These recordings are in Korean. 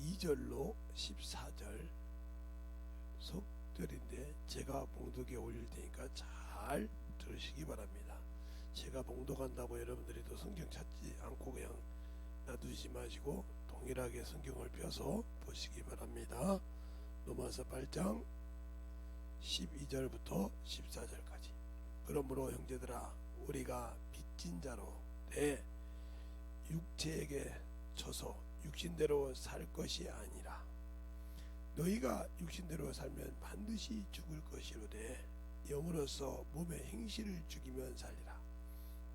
2절로 14절 속절인데 제가 봉독에 올릴 테니까 잘 들으시기 바랍니다. 제가 봉독한다고 여러분들이 또 성경 찾지 않고 그냥 놔두지 마시고 동일하게 성경을 펴서 보시기 바랍니다. 로마서 8장 12절부터 14절까지. 그러므로 형제들아, 우리가 빚진 자로 내 육체에게 쳐서 육신대로 살 것이 아니라 너희가 육신대로 살면 반드시 죽을 것이로되 영으로서 몸의 행실을 죽이면 살리라.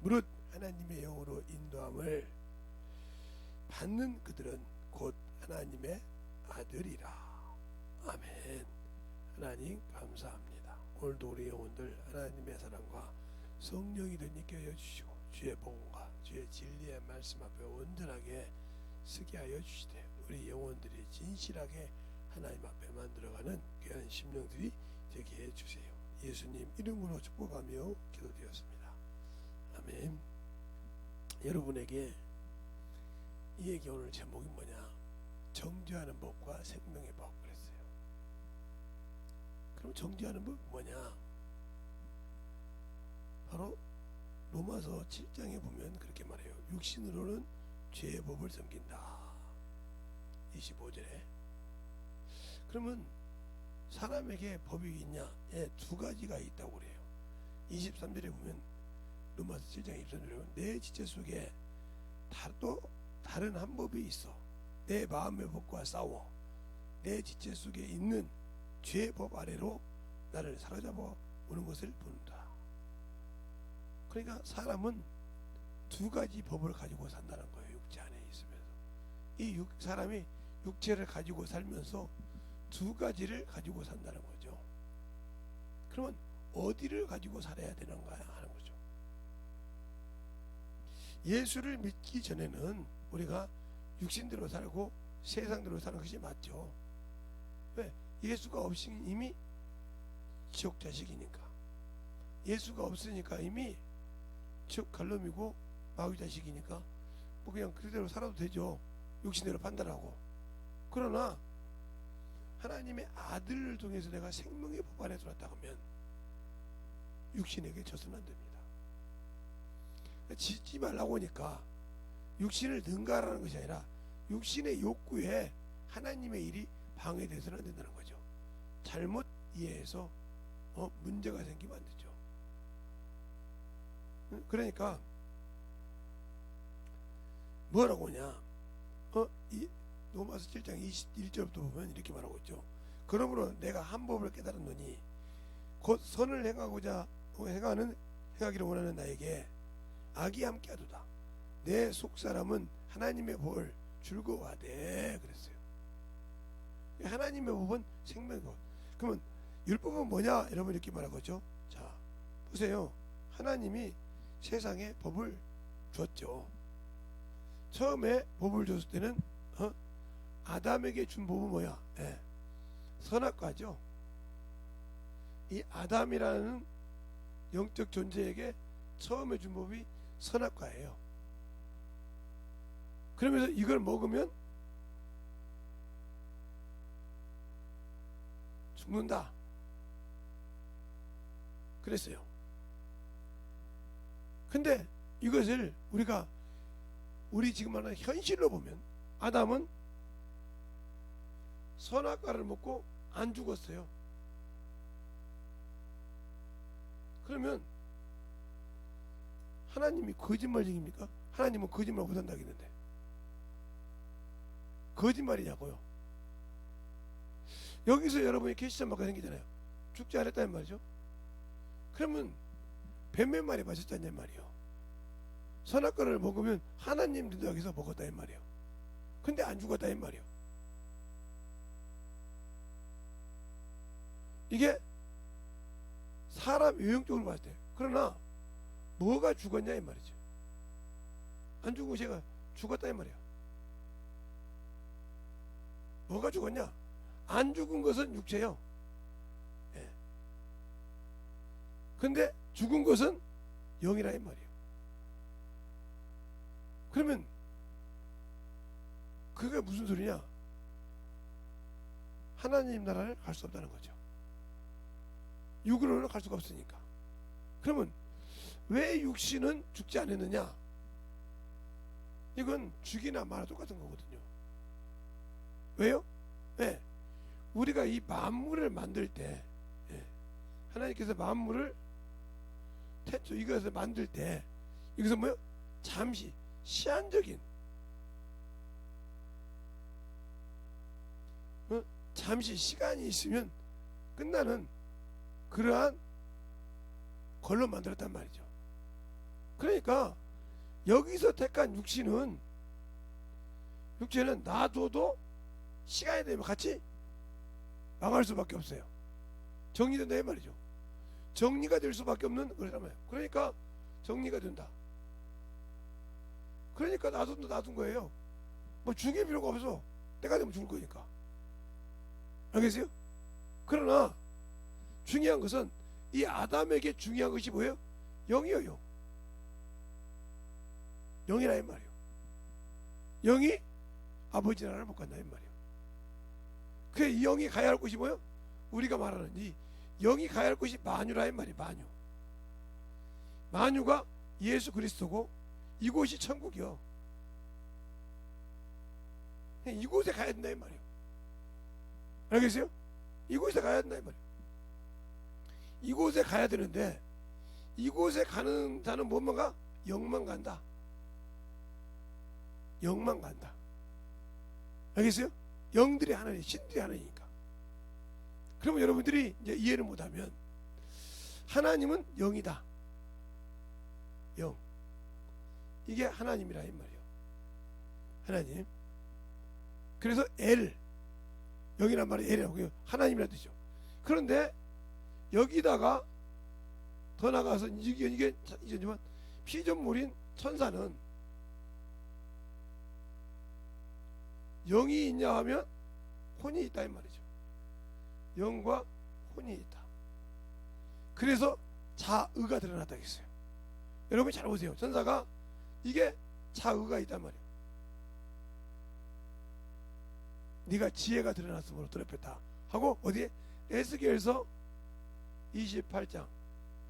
무릇 하나님의 영으로 인도함을 받는 그들은 곧 하나님의 아들이라. 아멘. 하나님 감사합니다. 오늘도 우리 영혼들 하나님의 사랑과 성령이 되니께 하여 주시고 주의 복음과 주의 진리의 말씀 앞에 온전하게 서게 하여 주시되 우리 영혼들이 진실하게 하나님 앞에 만들어가는 귀한 심령들이 되게 해주세요. 예수님 이름으로 축복하며 기도드렸습니다. 아멘. 여러분에게 이 얘기 오늘 제목이 뭐냐? 정죄하는 법과 생명의 법 그랬어요. 그럼 정죄하는 법이 뭐냐? 바로 로마서 7장에 보면 그렇게 말해요. 육신으로는 죄의 법을 섬긴다. 25절에. 그러면 사람에게 법이 있냐? 예, 두 가지가 있다고 그래요. 23절에 보면 로마서 7장 23절에 보면 내 지체 속에 또 다른 한 법이 있어. 내 마음의 법과 싸워 내 지체 속에 있는 죄의 법 아래로 나를 사로잡아 오는 것을 본다. 그러니까 사람은 두 가지 법을 가지고 산다는 거예요. 육체 안에 있으면서 이 사람이 육체를 가지고 살면서 두 가지를 가지고 산다는 거죠. 그러면 어디를 가지고 살아야 되는가 하는 거죠. 예수를 믿기 전에는 우리가 육신대로 살고 세상대로 사는 것이 맞죠. 왜? 예수가 없으니 이미 지옥 자식이니까. 예수가 없으니까 이미 지옥 갈놈이고 마귀 자식이니까 뭐 그냥 그대로 살아도 되죠. 육신대로 판단하고. 그러나 하나님의 아들을 통해서 내가 생명의 법 안에 들어왔다 하면 육신에게 져서는 안 됩니다. 짓지 말라고 하니까 육신을 능가하라는 것이 아니라 육신의 욕구에 하나님의 일이 방해돼서는 안 된다는 거죠. 잘못 이해해서 문제가 생기면 안 되죠. 그러니까 뭐라고 하냐? 이 로마서 7장 21절부터 보면 이렇게 말하고 있죠. 그러므로 내가 한 법을 깨달았노니 곧 선을 행하기를 원하는 나에게 악이 함께하도다. 내 속사람은 하나님의 법을 즐거워하되 그랬어요. 하나님의 법은 생명의 법. 그러면 율법은 뭐냐? 여러분 이렇게 말하고죠. 자 보세요. 하나님이 세상에 법을 줬죠. 처음에 법을 줬을 때는 아담에게 준 법은 뭐야? 예, 선악과죠. 이 아담이라는 영적 존재에게 처음에 준 법이 선악과예요. 그러면서 이걸 먹으면 죽는다 그랬어요. 근데 이것을 우리 지금 말하는 현실로 보면 아담은 선악과를 먹고 안 죽었어요. 그러면 하나님이 거짓말쟁입니까? 하나님은 거짓말 못한다 했는데 거짓말이냐고요. 여기서 여러분이 계시자마가 생기잖아요. 죽지 않았다는 말이죠. 그러면 뱀의 말이 맞았다는 말이에요. 선악과를 먹으면 하나님 능력에서 먹었다는 말이에요. 근데 안 죽었다는 말이에요. 이게 사람 외형적으로 봤을 때. 그러나 뭐가 죽었냐 이 말이죠. 안 죽은 제가 죽었다 이 말이에요. 뭐가 죽었냐? 안 죽은 것은 육체요. 예. 근데 죽은 것은 영이라 이 말이에요. 그러면 그게 무슨 소리냐? 하나님 나라를 갈 수 없다는 거죠. 육으로는 갈 수가 없으니까. 그러면 왜 육신은 죽지 않았느냐? 이건 죽이나 마나 똑같은 거거든요. 왜요? 네. 우리가 이 만물을 만들 때, 하나님께서 만물을 태초 이것을 만들 때, 이것은 뭐요? 잠시 시한적인, 잠시 시간이 있으면 끝나는 그러한 걸로 만들었단 말이죠. 그러니까 여기서 택한 육체는 놔둬도 시간이 되면 같이 망할 수밖에 없어요. 정리된다 이 말이죠. 정리가 될 수밖에 없는 거라며요. 그러니까 정리가 된다. 그러니까 놔둔 거예요. 뭐 죽일 필요가 없어. 때가 되면 죽을 거니까. 알겠어요? 그러나 중요한 것은 이 아담에게 중요한 것이 뭐예요? 영이에요. 영이라 이 말이에요. 영이 아버지 나라를 못 간다 이 말이에요. 그 이 영이 가야 할 곳이 뭐예요? 우리가 말하는 이 영이 가야 할 곳이 만유라 이 말이에요. 만유. 만유가 예수 그리스도고 이곳이 천국이요. 이곳에 가야 된다 이 말이에요. 알겠어요? 이곳에 가야 된다 이 말이에요. 이곳에 가야 되는데 이곳에 가는 자는 뭐만 가? 영만 간다. 영만 간다. 알겠어요? 영들이 하나님, 신들이 하나님이니까. 그러면 여러분들이 이제 이해를 못하면 하나님은 영이다. 영. 이게 하나님이라 이 말이에요. 하나님. 그래서 엘. 영이란 말이 엘이라고 하나님이라 뜻이죠. 그런데 여기다가 더 나가서 이게 이제지만 피조물인 천사는 영이 있냐 하면 혼이 있다 이 말이죠. 영과 혼이 있다. 그래서 자의가 드러났다 했어요. 여러분 잘 보세요. 천사가 이게 자의가 있단 말이에요. 네가 지혜가 드러났으므로 드럽혔다 하고 어디에? 에스겔서 28장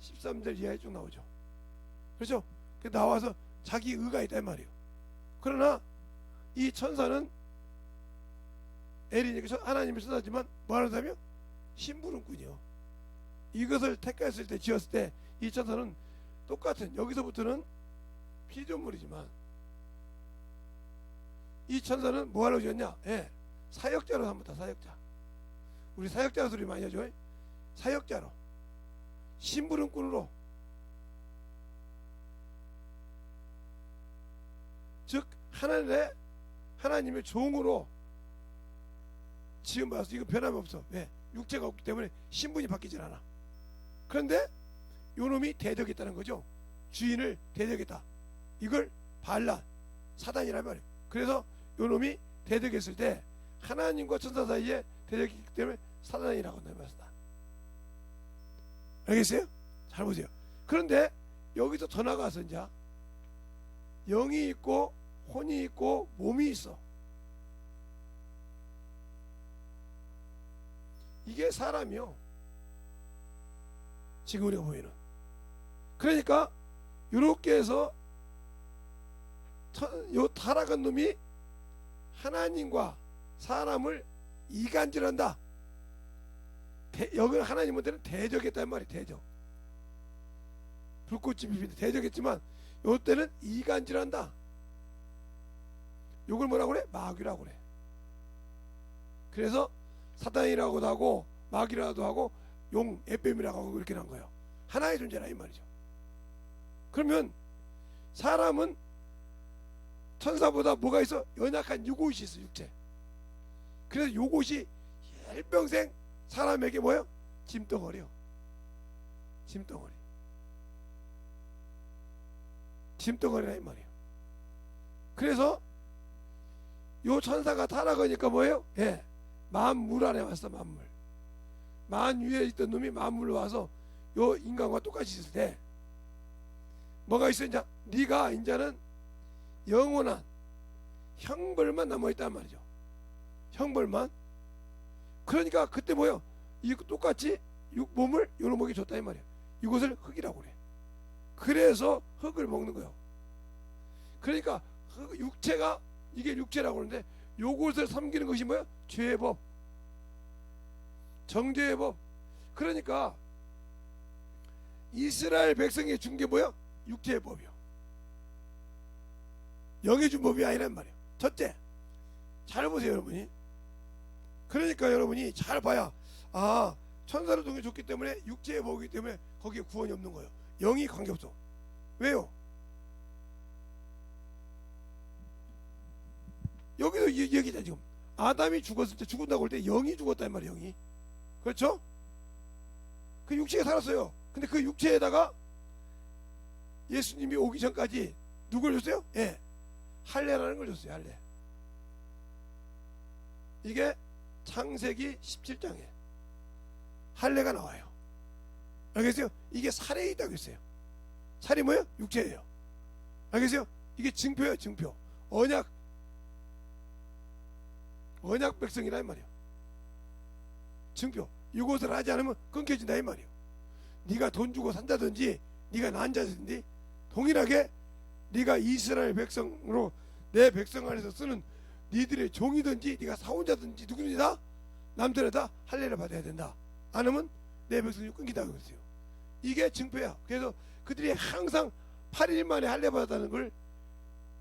13절 이하에 쭉 나오죠. 그렇죠? 나와서 자기 의가 있단 말이에요. 그러나 이 천사는 엘이니까 하나님의 천사지만 뭐하는 사람이요? 심부름꾼이요. 이것을 택했을 때 지었을 때 이 천사는 똑같은 여기서부터는 피조물이지만 이 천사는 뭐하러 지었냐? 사역자로 삼았다. 사역자. 우리 사역자 소리 많이 하죠. 사역자로 심부름꾼으로 즉 하나님의 종으로 지금 봐서 이거 변함이 없어. 왜? 육체가 없기 때문에 신분이 바뀌질 않아. 그런데 요놈이 대적했다는 거죠. 주인을 대적했다. 이걸 반란 사단이란 말이에요. 그래서 요놈이 대적했을 때 하나님과 천사 사이에 대적했기 때문에 사단이라고 한다는 말이다. 알겠어요? 잘 보세요. 그런데 여기서 더 나가서 이제 영이 있고 혼이 있고 몸이 있어. 이게 사람이요. 지금 우리가 보이는. 그러니까 이렇게 해서 요 타락한 놈이 하나님과 사람을 이간질한다. 여기 하나님한테는 대적했단 말이에요. 대적. 불꽃이 비비는데 대적했지만 요때는 이간질한다. 요걸 뭐라고 그래? 마귀라고 그래. 그래서 사단이라고도 하고 마귀라고도 하고 용, 에뱀이라고 하고 이렇게 난 거예요. 하나의 존재라 이 말이죠. 그러면 사람은 천사보다 뭐가 있어? 연약한 요것이 있어. 육체. 그래서 요것이 일평생 사람에게 뭐예요? 짐덩어리요. 짐덩어리. 짐덩어리라 이 말이에요. 그래서 요 천사가 타락하니까 뭐예요? 만물 안에 왔어. 만물. 만 위에 있던 놈이 만물로 와서 요 인간과 똑같이 있을 때 뭐가 있어? 이제 네가 이제는 영원한 형벌만 남아있단 말이죠. 형벌만. 그러니까 그때 뭐요? 이 똑같이 몸을 요놈에게 줬다 이 말이야. 이것을 흙이라고 그래. 그래서 흙을 먹는 거예요. 그러니까 육체가 이게 육체라고 그러는데 요것을 섬기는 것이 뭐야? 죄의 법, 정죄의 법. 그러니까 이스라엘 백성에 준 게 뭐야? 육체의 법이요. 영의 준 법이 아니란 말이에요. 첫째, 잘 보세요 여러분이. 그러니까 여러분이 잘 봐야 천사를 통해 줬기 때문에 육체의 법이기 때문에 거기에 구원이 없는 거예요. 영이 관계없어. 왜요? 여기도 얘기다 지금. 아담이 죽었을 때 죽은다고 할 때 영이 죽었단 말이에요. 영이. 그렇죠? 그 육체가 살았어요. 근데 그 육체에다가 예수님이 오기 전까지 누굴 줬어요? 예, 할례라는 걸 줬어요. 할례. 이게 창세기 17장에 할례가 나와요. 알겠어요? 이게 살에 있다고 했어요. 살이 뭐예요? 육체예요. 알겠어요? 이게 증표예요. 증표. 언약 백성이라 이 말이에요. 증표. 이것을 하지 않으면 끊겨진다 이 말이에요. 네가 돈 주고 산다든지 네가 난자든지 동일하게 네가 이스라엘 백성으로 내 백성 안에서 쓰는 니들의 종이든지 네가 사원자든지 누구든지 다 남들에 다 할례를 받아야 된다. 안 하면 내 백성이 끊긴다고 그랬어요. 이게 증표야. 그래서 그들이 항상 8일 만에 할례 받았다는 걸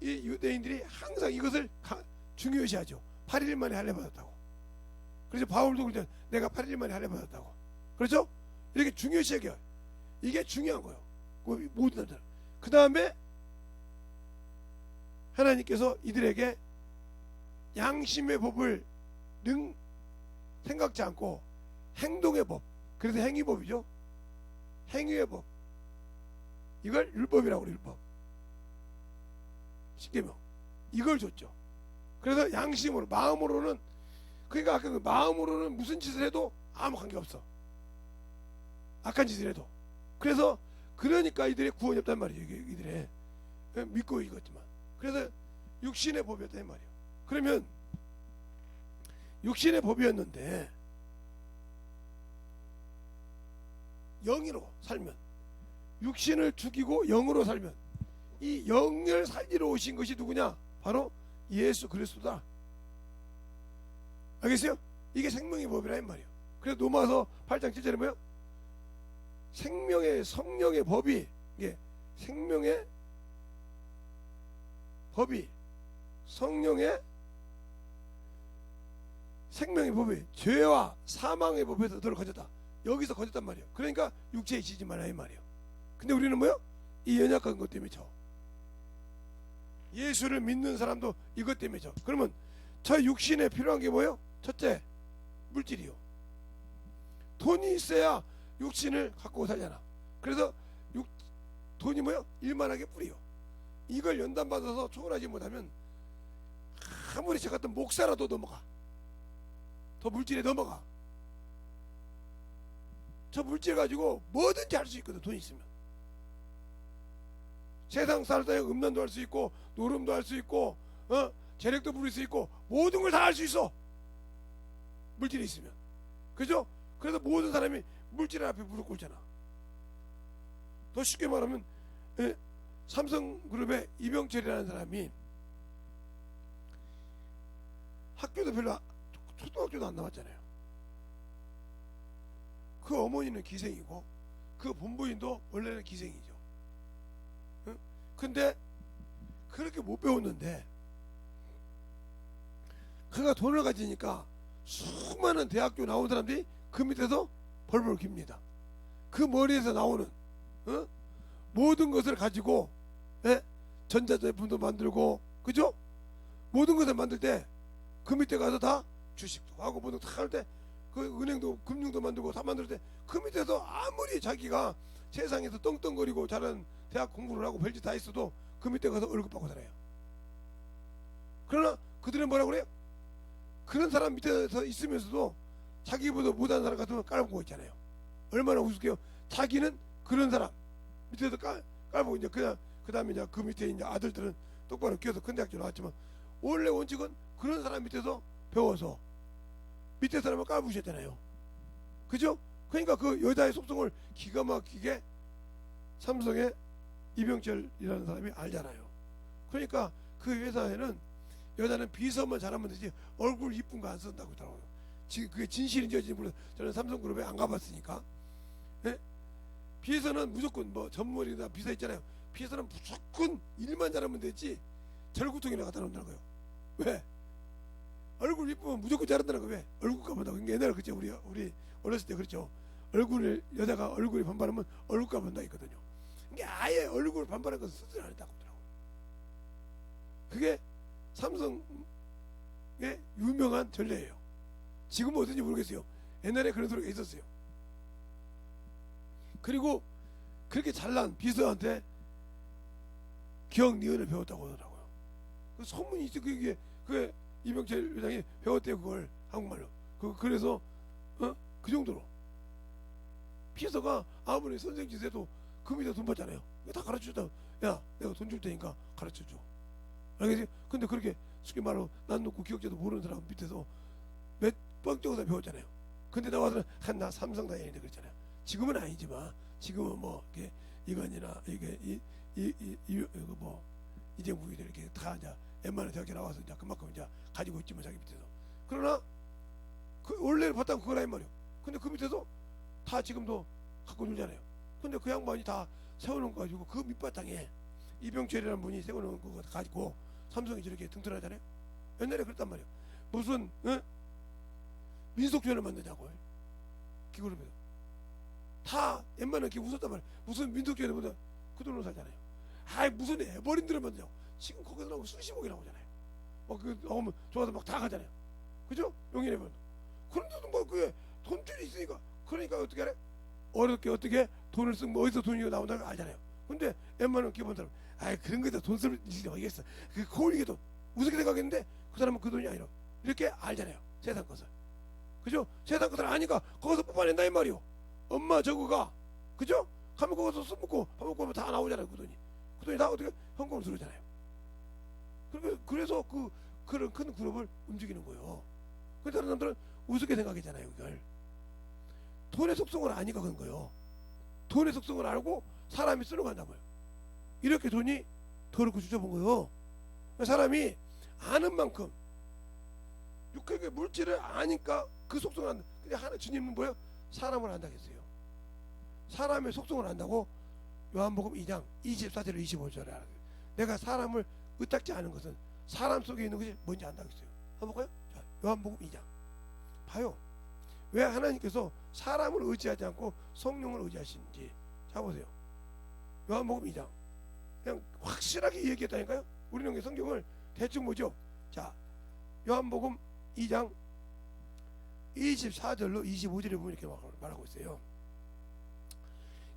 이 유대인들이 항상 이것을 중요시하죠. 8일 만에 할례 받았다고. 그래서 바울도 그러죠. 내가 8일 만에 할례 받았다고. 그렇죠? 이렇게 중요시하게 이게 중요한 거예요. 모든 남자. 그 다음에 하나님께서 이들에게 양심의 법을 생각지 않고 행동의 법, 그래서 행위법이죠. 행위의 법, 이걸 율법이라고 그래요. 율법. 십계명 이걸 줬죠. 그래서 양심으로, 마음으로는, 그러니까 아까 그 마음으로는 무슨 짓을 해도 아무 관계없어. 악한 짓을 해도. 그래서 그러니까 이들의 구원이 없단 말이에요. 이들의 믿고 이겼지만. 그래서 육신의 법이었단 말이에요. 그러면 육신의 법이었는데 영으로 살면, 육신을 죽이고 영으로 살면, 이 영을 살리러 오신 것이 누구냐? 바로 예수 그리스도다. 알겠어요? 이게 생명의 법이라 이 말이에요. 그래서 로마서 8장 7절에 뭐요? 생명의 성령의 법이, 이게 생명의 법이 성령의 생명의 법이 죄와 사망의 법에서 너를 건졌다. 여기서 건졌단 말이에요. 그러니까 육체에 지지 말라 이 말이에요. 근데 우리는 뭐요? 이 연약한 것 때문에 져. 예수를 믿는 사람도 이것 때문에 져. 그러면 저 육신에 필요한 게 뭐예요? 첫째, 물질이요. 돈이 있어야 육신을 갖고 살잖아. 그래서 돈이 뭐예요? 일만하게 뿌리요. 이걸 연단받아서 초월하지 못하면 아무리 저 같은 목사라도 넘어가. 더 물질에 넘어가. 저 물질 가지고 뭐든지 할 수 있거든. 돈 있으면. 세상 살다 음란도 할 수 있고, 노름도 할 수 있고, 재력도 부릴 수 있고, 모든 걸 다 할 수 있어. 물질이 있으면. 그죠? 그래서 모든 사람이 물질 앞에 무릎 꿇잖아. 더 쉽게 말하면 삼성그룹의 이병철이라는 사람이 학교도 별로, 초등학교도 안 나왔잖아요. 그 어머니는 기생이고 그 본부인도 원래는 기생이죠. 근데 그렇게 못 배웠는데 그가 돈을 가지니까 수많은 대학교 나온 사람들이 그 밑에서 벌벌 깁니다. 그 머리에서 나오는 모든 것을 가지고 전자제품도 만들고, 그죠? 모든 것을 만들 때 그 밑에 가서 다 주식도 하고 모든 다 할 때 그 은행도 금융도 만들고 다 만들 때 그 밑에서 아무리 자기가 세상에서 떵떵거리고 잘하는 대학 공부를 하고 별짓 다 있어도 그 밑에 가서 월급 받고 살아요. 그러나 그들은 뭐라고 그래요? 그런 사람 밑에서 있으면서도 자기보다 못하는 사람 같으면 깔보고 있잖아요. 얼마나 우습게요. 자기는 그런 사람 밑에서 깔보고 이제 그 다음에 이제 그 밑에 이제 아들들은 똑바로 키워서 큰 대학교 나왔지만 원래 원칙은 그런 사람 밑에서 배워서 밑에 사람을 까부셨잖아요. 그죠? 그러니까 그 여자의 속성을 기가 막히게 삼성의 이병철이라는 사람이 알잖아요. 그러니까 그 회사에는 여자는 비서만 잘하면 되지 얼굴 이쁜 거 안 쓴다고 하더라고요. 지금 그게 진실인지 어진지 모르겠어요. 저는 삼성그룹에 안 가봤으니까. 예? 비서는 무조건 뭐 전문이나 비서 있잖아요. 비서는 무조건 일만 잘하면 되지 절구통이나 갖다 놓는다고요. 왜? 얼굴 이쁘면 무조건 잘한다는 거. 왜? 얼굴 까본다고. 옛날에 그랬죠. 우리 어렸을 때 그랬죠. 얼굴을 여자가 얼굴이 반반하면 얼굴 까본다 했거든요. 이게 아예 얼굴 반반한 건 쓰지 않았다고 하더라고요. 그게 삼성의 유명한 전례예요. 지금은 어떤지 모르겠어요. 옛날에 그런 소리가 있었어요. 그리고 그렇게 잘난 비서한테 기억니은을 배웠다고 하더라고요. 그 소문이 있어. 그게 이병철 회장이 배웠대요. 그걸 한국말로. 그래서 그 정도로 비서가 아무리 선생 짓에도 그 밑에 돈 받잖아요. 다 가르쳐줬다. 야, 내가 돈 줄 테니까 가르쳐줘. 알겠지? 근데 그렇게 쉽게 말로 난 놓고 기억자도 모르는 사람 밑에서 몇 뻥쩍어서 배웠잖아요. 근데 나와서는 나 삼성 다니는데 그랬잖아요. 지금은 아니지만 지금은 뭐 이게 이건이나 이게 이거 뭐 이재무이들 이렇게 다 이제 웬만한 대학에 나와서 이제 그만큼 이제 가지고 있지만 자기 밑에서. 그러나 그 원래 봤다면 그거라 이 말이요. 근데 그 밑에서 다 지금도 갖고 놀잖아요. 근데 그 양반이 다 세워놓은 거 가지고 그 밑바탕에 이병철이라는 분이 세워놓은 거 가지고 삼성이 저렇게 튼튼하잖아요. 옛날에 그랬단 말이에요. 무슨 민속촌을 만드냐고 기구름에서 다 웬만한 기구 웃었단 말이에요. 무슨 민속촌에 보다 그 돈으로 살잖아요. 아이 무슨 에버랜드를 만드냐고. 지금 거기서 나오고 수십억이 나오잖아요. 그 나오면 좋아서 막 다 가잖아요. 그죠? 용인에면 그런데도 뭐 그게 돈줄이 있으니까 그러니까 어떻게 하래? 어떻게 돈을 쓰면 뭐 어디서 돈이 나온다는 걸 알잖아요. 근데 웬만한 기본 사람 아이 그런 거에다 돈 쓸 일이 어디겠어. 그 거울이게도 우습게 생각했는데 그 사람은 그 돈이 아니라 이렇게 알잖아요. 세상 것을. 그죠? 세상 것을 아니까 거기서 뽑아낸다 이 말이요. 엄마 저거가 그죠? 가면 거기서 술 먹고 밥 먹고 하면 다 나오잖아요. 그 돈이 다 어떻게 현금으로 들어오잖아요. 그래서 그런 큰 그룹을 움직이는 거예요. 그 다른 사람들은 우습게 생각했잖아요. 그걸 돈의 속성을 아니까 그런 거예요. 돈의 속성을 알고 사람이 쓰러 간다고요. 이렇게 돈이 더럽고 주저본 거예요. 사람이 아는 만큼 육학의 물질을 아니까 그 속성을 안다. 근데 하나 주님은 뭐예요? 사람을 안다고 했어요. 사람의 속성을 안다고 요한복음 2장 24절로 25절에 알아요. 내가 사람을 의탁지 않은 것은 사람 속에 있는 것이 뭔지 안다고 했어요. 한번 볼까요? 자, 요한복음 2장 봐요. 왜 하나님께서 사람을 의지하지 않고 성령을 의지하시는지. 자 보세요. 요한복음 2장 그냥 확실하게 얘기했다니까요. 우리는 여기 성경을 대충 보죠. 자 요한복음 2장 24절로 25절에 보면 이렇게 말하고 있어요.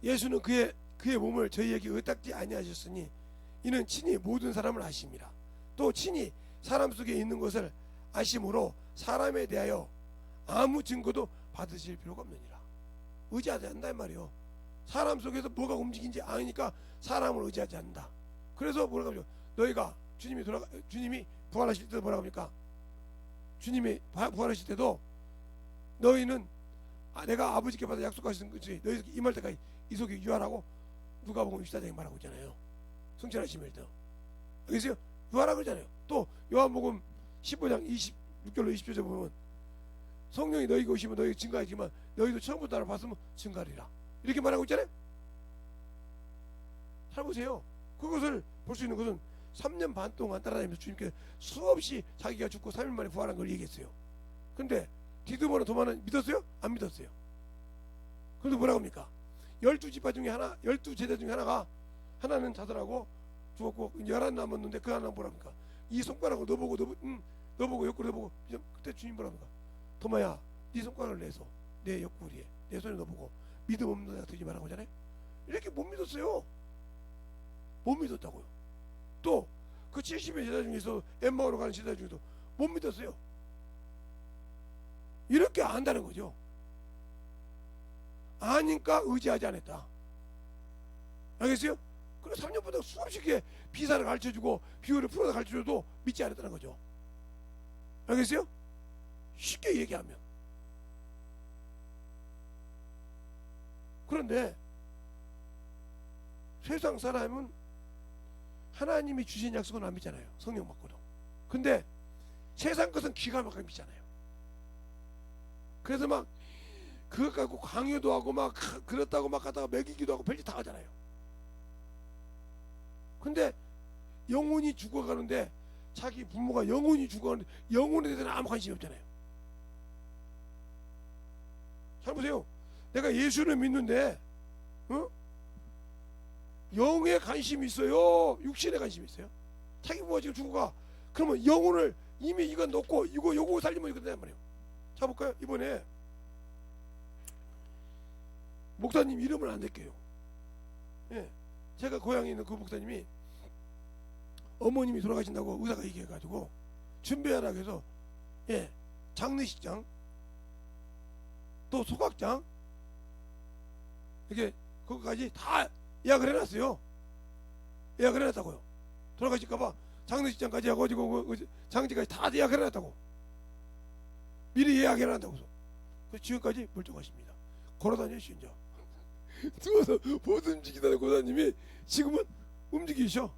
예수는 그의 몸을 저희에게 의탁지 아니하셨으니 이는 친히 모든 사람을 아심이라. 또 친히 사람 속에 있는 것을 아심으로 사람에 대하여 아무 증거도 받으실 필요가 없느니라. 의지하지 않는다 이 말이에요. 사람 속에서 뭐가 움직이는지 아니까 사람을 의지하지 않는다. 그래서 뭐라고 하죠? 너희가 주님이 부활하실 때도 뭐라고 합니까? 주님이 부활하실 때도 너희는 내가 아버지께 받아 약속하신 것이 너희 임할 때까지 이 속에 유하라고 누가복음 24장에 말하고 있잖아요. 성천하심일 때. 알겠어요? 유하라고 그러잖아요. 또 요한복음 15장 26절로 27절 보면 성령이 너희에게 오시면 너희 증가하지만 너희도 처음부터 나를 봤으면 증가하리라. 이렇게 말하고 있잖아요. 잘 보세요. 그것을 볼 수 있는 것은 3년 반 동안 따라다니면서 주님께 수없이 자기가 죽고 3일 만에 부활한 걸 얘기했어요. 근데 디드모나 도마는 믿었어요? 안 믿었어요. 그런데 뭐라고 합니까? 12지파 중에 하나, 12제자 중에 하나는 자살하고 죽었고 11 남았는데 그 하나는 뭐라 합니까? 이 손가락을 너보고 옆구리 너보고 그때 주님 뭐라 합니까? 도마야 네 손가락을 내서 내 옆구리에 내 손에 넣어보고 믿음 없는 자가 되지 말라고 하잖아요. 이렇게 못 믿었어요. 못 믿었다고요. 또 그 70의 제자 중에서 엠마오로 가는 제자 중에도 못 믿었어요. 이렇게 안다는 거죠. 아니까 의지하지 않았다. 알겠어요? 그래서 3년보다 수없이 비사를 가르쳐주고 비유를 풀어서 가르쳐줘도 믿지 않았다는 거죠. 알겠어요? 쉽게 얘기하면 그런데 세상 사람은 하나님이 주신 약속은 안 믿잖아요. 성령 받고도. 근데 세상 것은 기가 막히게 믿잖아요. 그래서 막 그것 갖고 강요도 하고 막 그렇다고 막 하다가 먹이기도 하고 별짓 다 하잖아요. 근데 영혼이 죽어가는데, 자기 부모가 영혼이 죽어가는데 영혼에 대해서는 아무 관심이 없잖아요. 잘 보세요. 내가 예수를 믿는데 영에 관심이 있어요? 육신에 관심이 있어요? 자기 부모가 지금 죽어가. 그러면 영혼을 이미 이거 놓고 요거 살리면 이거 된단 말이에요. 자 볼까요? 이번에 목사님 이름을 안 댈게요. 예, 제가 고향에 있는 그 목사님이 어머님이 돌아가신다고 의사가 얘기해가지고 준비하라고 해서, 예, 장례식장 또 소각장 이렇게 그거까지 다 예약을 해놨어요. 예약을 해놨다고요. 돌아가실까봐 장례식장까지 하고 그 장지까지 다 예약을 해놨다고. 미리 예약해놨다고. 그래서 지금까지 멀쩡하십니다. 걸어다니시 이제. 누워서 못 움직이다는 고사님이 지금은 움직이셔.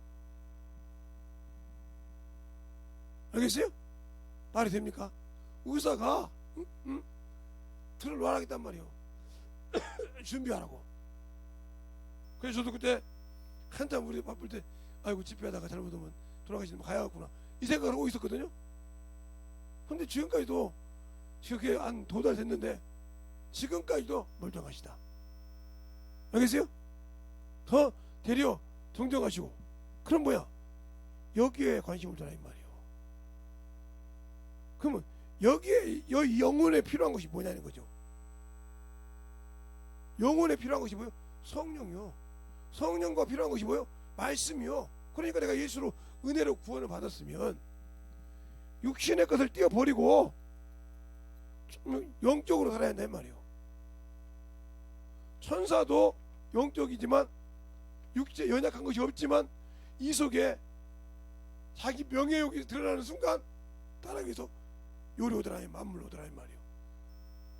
알겠어요? 말이 됩니까? 의사가 들어놓으라겠단 말이에요. 준비하라고. 그래서 저도 그때 한참 우리 바쁠 때 아이고 집회하다가 잘못하면 돌아가시면 가야겠구나 이 생각을 하고 있었거든요. 근데 지금까지도 이렇게 한 2달 됐는데 지금까지도 멀쩡하시다. 알겠어요? 더 되려 정정하시고. 그럼 뭐야? 여기에 관심을 둬라 이 말이에요. 그러면 여기에 영혼에 필요한 것이 뭐냐는 거죠. 영혼에 필요한 것이 뭐예요? 성령이요. 성령과 필요한 것이 뭐예요? 말씀이요. 그러니까 내가 예수로 은혜로 구원을 받았으면 육신의 것을 띄어버리고 영적으로 살아야 한단 말이에요. 천사도 영적이지만 육체 연약한 것이 없지만 이 속에 자기 명예욕이 드러나는 순간 따라가서 요리 오더라 만물 오더라 말이에요.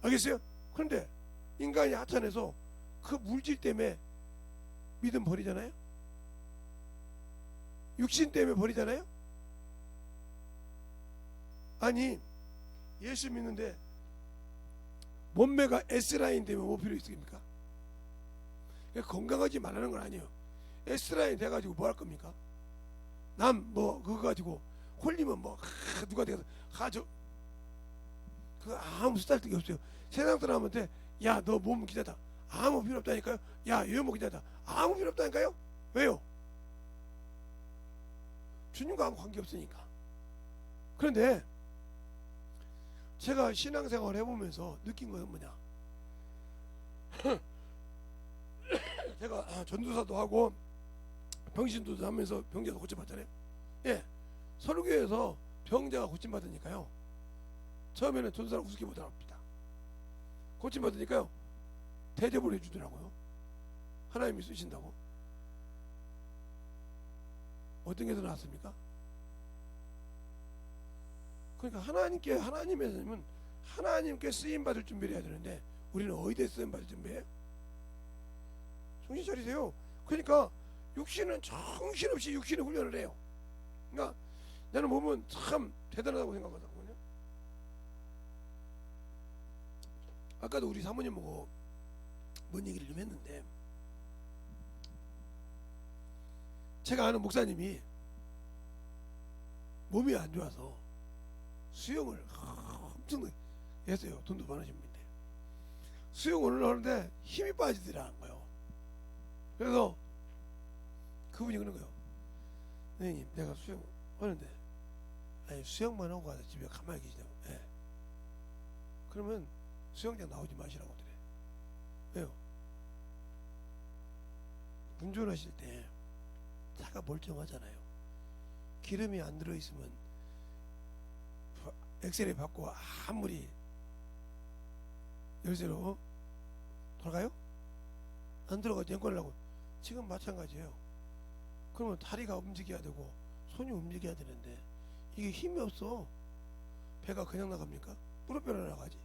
알겠어요? 그런데 인간이 하찮아서 그 물질 때문에 믿음 버리잖아요. 육신 때문에 버리잖아요. 아니 예수 믿는데 몸매가 S라인 되면 뭐 필요 있습니까? 건강하지 말라는 건 아니에요. S라인 돼가지고 뭐 할 겁니까? 남 뭐 그거 가지고 홀리면 뭐 누가 돼서 그거 아무 쓰잘데기 없어요. 세상 사람한테 야 너 몸 기다다 아무 필요 없다니까요. 야 외모 기다다 아무 필요 없다니까요. 왜요? 주님과 아무 관계 없으니까. 그런데 제가 신앙생활을 해보면서 느낀 것은 뭐냐? 제가 전도사도 하고 병신도도 하면서 병자도 고침받잖아요. 예, 설교에서 병자가 고침받으니까요. 처음에는 전도사를 우습게 보더랍니다. 고침받으니까요 대접을 해주더라고요. 하나님이 쓰신다고. 어떤 게 더 나았습니까? 그러니까 하나님에서는 하나님께 쓰임 받을 준비를 해야 되는데 우리는 어디에 쓰임 받을 준비해요? 정신 차리세요. 그러니까 육신은 정신없이 육신의 훈련을 해요. 그러니까 나는 보면 참 대단하다고 생각하거든요. 아까도 우리 사모님하고 뭔 얘기를 좀 했는데, 제가 아는 목사님이 몸이 안 좋아서 수영을 엄청 했어요. 돈도 많으신 분인데 수영을 하는데 힘이 빠지더라는 거예요. 그래서 그분이 그러는 거예요. 선생님 내가 수영 하는데 아니 수영만 하고 가서 집에 가만히 계시냐고. 예. 그러면 수영장 나오지 마시라고 그래. 왜요? 운전하실 때 차가 멀쩡하잖아요. 기름이 안 들어있으면 엑셀에 받고 아무리 열쇠로 돌아가요? 안 들어가죠. 연관하려고. 지금 마찬가지예요. 그러면 다리가 움직여야 되고 손이 움직여야 되는데 이게 힘이 없어. 배가 그냥 나갑니까? 무릎뼈로 나가지.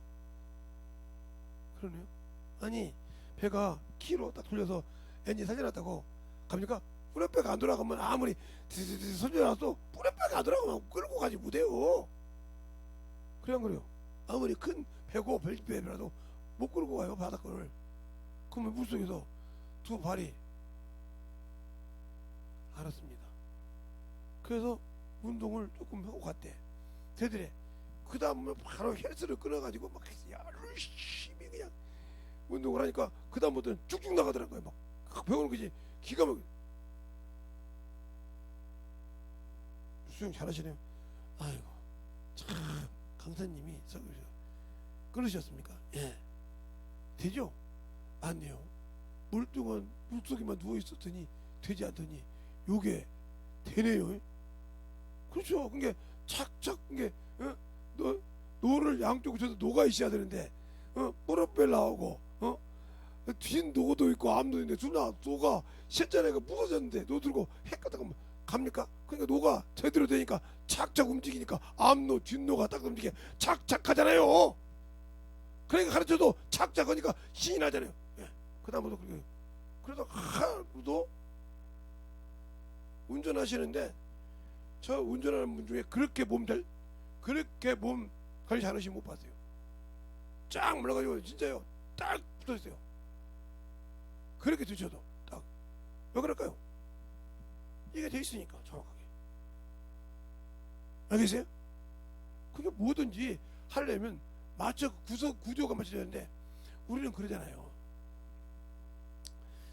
그러네요. 아니 배가 키로 딱 돌려서 엔진 살려놨다고 갑니까? 뿌레배가 안 돌아가면 아무리 손질해놔도 뿌레배가 안 돌아가면 끌고 가지 못해요. 그래 안 그래요? 아무리 큰 배고 벨트배라도 못 끌고 가요 바닷거를. 그러면 물속에서 두 발이 알았습니다. 그래서 운동을 조금 하고 갔대. 되더래. 그 다음에 바로 헬스를 끊어가지고 막 열심히 그냥 운동을 하니까 그 다음부터는 쭉쭉 나가더라고요. 막 배우는 거지. 기가 막 수영 잘하시네요. 아이고 참 강사님이 그러셨습니까? 예. 되죠? 안 돼요. 물속에만 누워 있었더니 되지 않더니 요게 되네요. 그렇죠. 그게 착착 그게 노를 양쪽으로 쳐서 노가 있어야 되는데 뽀로벨 나오고 뒤엔 노도 있고 암도 있는데 누나 노가 셋자리가 무너졌는데 노 들고 핵가다가 갑니까? 그러니까 노가 제대로 되니까 착착 움직이니까 암노 뒷노가 딱 움직여 착착 하잖아요. 그러니까 가르쳐도 착착하니까 신이 나잖아요. 예. 그 다음부터 그렇게 그래서 하루도 운전하시는데 저 운전하는 분 중에 그렇게 몸 관리 잘하시면 못 봤어요. 쫙 물러가지고 진짜요 딱 붙어있어요. 그렇게 드셔도 딱 왜 그럴까요? 이게 돼 있으니까 정확하게. 알겠어요? 그게 뭐든지 하려면 맞춰 구조가 맞춰야 되는데 우리는 그러잖아요.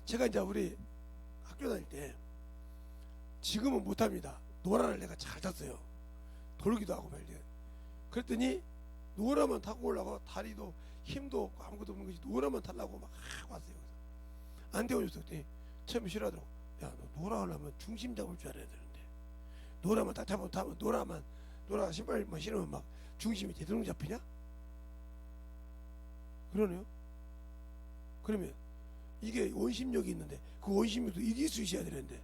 제가 이제 우리 학교 다닐 때 지금은 못합니다. 노라를 내가 잘 탔어요. 돌기도 하고 말이에요. 그랬더니 노라만 타고 올라가 다리도 힘도 없고 아무것도 없는 것이 노라만 타려고 막 왔어요. 안 되어줬어. 그랬더니 처음에 싫어하더라고. 야, 너 노라 하려면 중심 잡을 줄 알아야 되는데 노라만 딱 잡으면 타면 노라 신발만 신으면 막 중심이 제대로 잡히냐? 그러네요. 그러면 이게 원심력이 있는데 그 원심력도 이길 수 있어야 되는데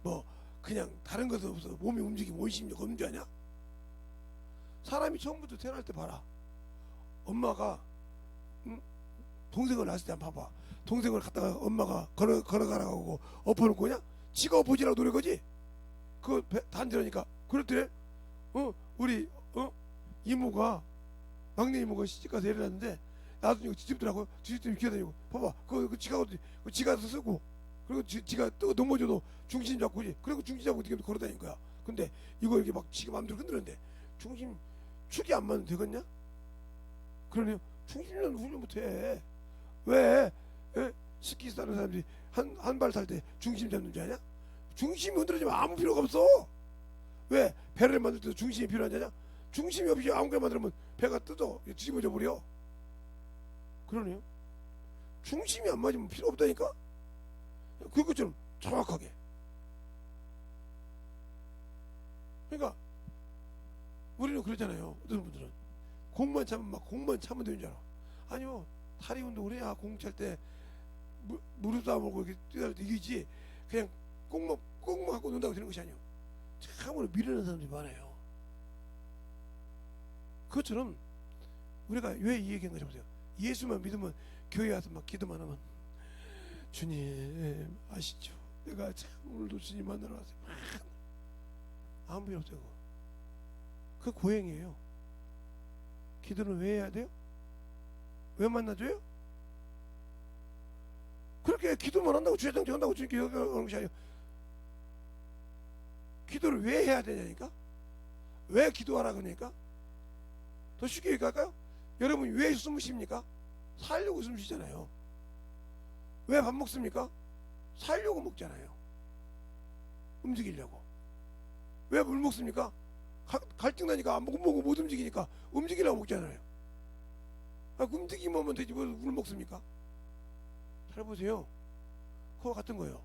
뭐 그냥 다른 것은 없어 몸이 움직이면 원심력 없는 줄 아냐? 사람이 처음부터 태어날 때 봐라. 엄마가 동생을 낳았을 때 한번 봐봐. 동생을 갖다가 엄마가 걸어가라고 하고 엎어놓고 그냥 지가 엎어지라고 노래 거지. 그거 단지라니까 그랬더래. 우리 이모가 막내 이모가 시집가서 일어났는데 나중에 뒤집더라고. 뒤집더니 기어다니고 봐봐. 그 지가 쓰고 그리고 지가 또 넘어져도 중심 잡고지. 그리고 중심 잡고 이렇게 걸어다니는 거야. 근데 이거 이렇게 막 지가 마음대로 흔드는데 중심 축이 안 맞으면 되겠냐? 그러네요. 중심은 훈련 못해. 왜? 스키 타는 사람들이 한 발 탈 때 중심 잡는 줄 아냐? 중심이 흔들어지면 아무 필요가 없어. 왜? 배를 만들 때도 중심이 필요하냐? 중심이 없이 아무거나 만들면 배가 뜯어 뒤집어져 버려. 그러네요. 중심이 안 맞으면 필요 없다니까. 그것처럼 정확하게. 그러니까 우리는 그러잖아요. 어떤 분들은 공만 차면 되는 줄 알아. 아니요. 다리 운동을 해야 공 찰 때 무릎 싸움하고 이렇게 뛰어날 때 이기지. 그냥 꽁만 하고 논다고 되는 것이 아니에요. 참으로 미련한 사람들이 많아요. 그것처럼 우리가 왜 이 얘기한 거지 보세요. 예수만 믿으면 교회 와서 막 기도만 하면 주님 아시죠? 내가 참 오늘도 주님 만나러 왔어요. 아무 필요 없어요. 그 고행이에요. 기도는 왜 해야 돼요? 왜 만나줘요? 그렇게 기도만 한다고 주야장 한다고 주님 기도하는 것이 아니에요. 기도를 왜 해야 되냐니까? 왜 기도하라 그러니까? 더 쉽게 얘기할까요? 여러분이 왜 숨을 쉽니까? 살려고 숨 쉬잖아요. 왜 밥 먹습니까? 살려고 먹잖아요. 움직이려고. 왜 물 먹습니까? 갈증 나니까 안 먹고 못 움직이니까 움직이려고 먹잖아요. 움직이면 되지 뭐 물 먹습니까? 잘 보세요. 그거 같은 거예요.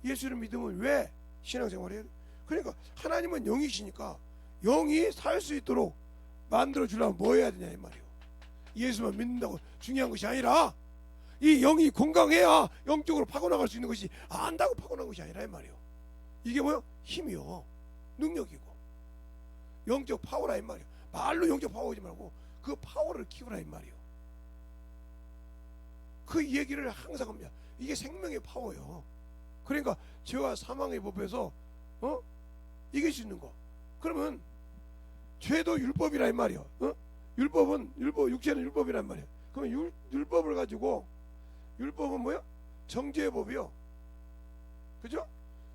예수를 믿으면 왜 신앙생활을 해요? 그러니까 하나님은 영이시니까 영이 살 수 있도록 만들어 주려면 뭐 해야 되냐 이 말이에요. 예수만 믿는다고 중요한 것이 아니라 이 영이 건강해야 영적으로 파고나갈 수 있는 것이 안다고 파고난 것이 아니라 이 말이에요. 이게 뭐요? 힘이요. 능력이고 영적 파워라 이 말이에요. 말로 영적 파워하지 말고 그 파워를 키우라 이 말이에요. 그 얘기를 항상 합니다. 이게 생명의 파워예요. 그러니까 죄와 사망의 법에서 이길 수 있는 거. 그러면 죄도 율법이라 이 말이야. 육체는 율법이란 말이야. 그러면 율법을 가지고, 율법은 뭐야? 정죄의 법이요. 그죠?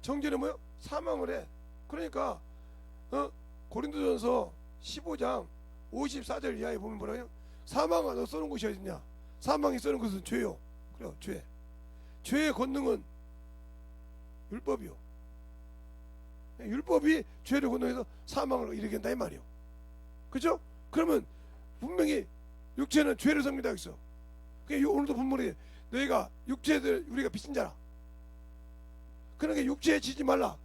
정죄는 뭐야? 사망을 해. 그러니까 고린도전서 15장 54절 이하에 보면 뭐라고요? 사망아 너 쏘는 곳이 어딨냐? 사망이 쏘는 것은 죄요. 그래요, 죄. 죄의 권능은 율법이요. 율법이 죄를 권능해서 사망을 일으게 한다 이 말이요. 그죠? 그러면 분명히 육체는 죄를 섬긴다 했어. 오늘도 본문에 너희가 육체들 우리가 빚진 자라. 그러니까 육체에 지지 말라.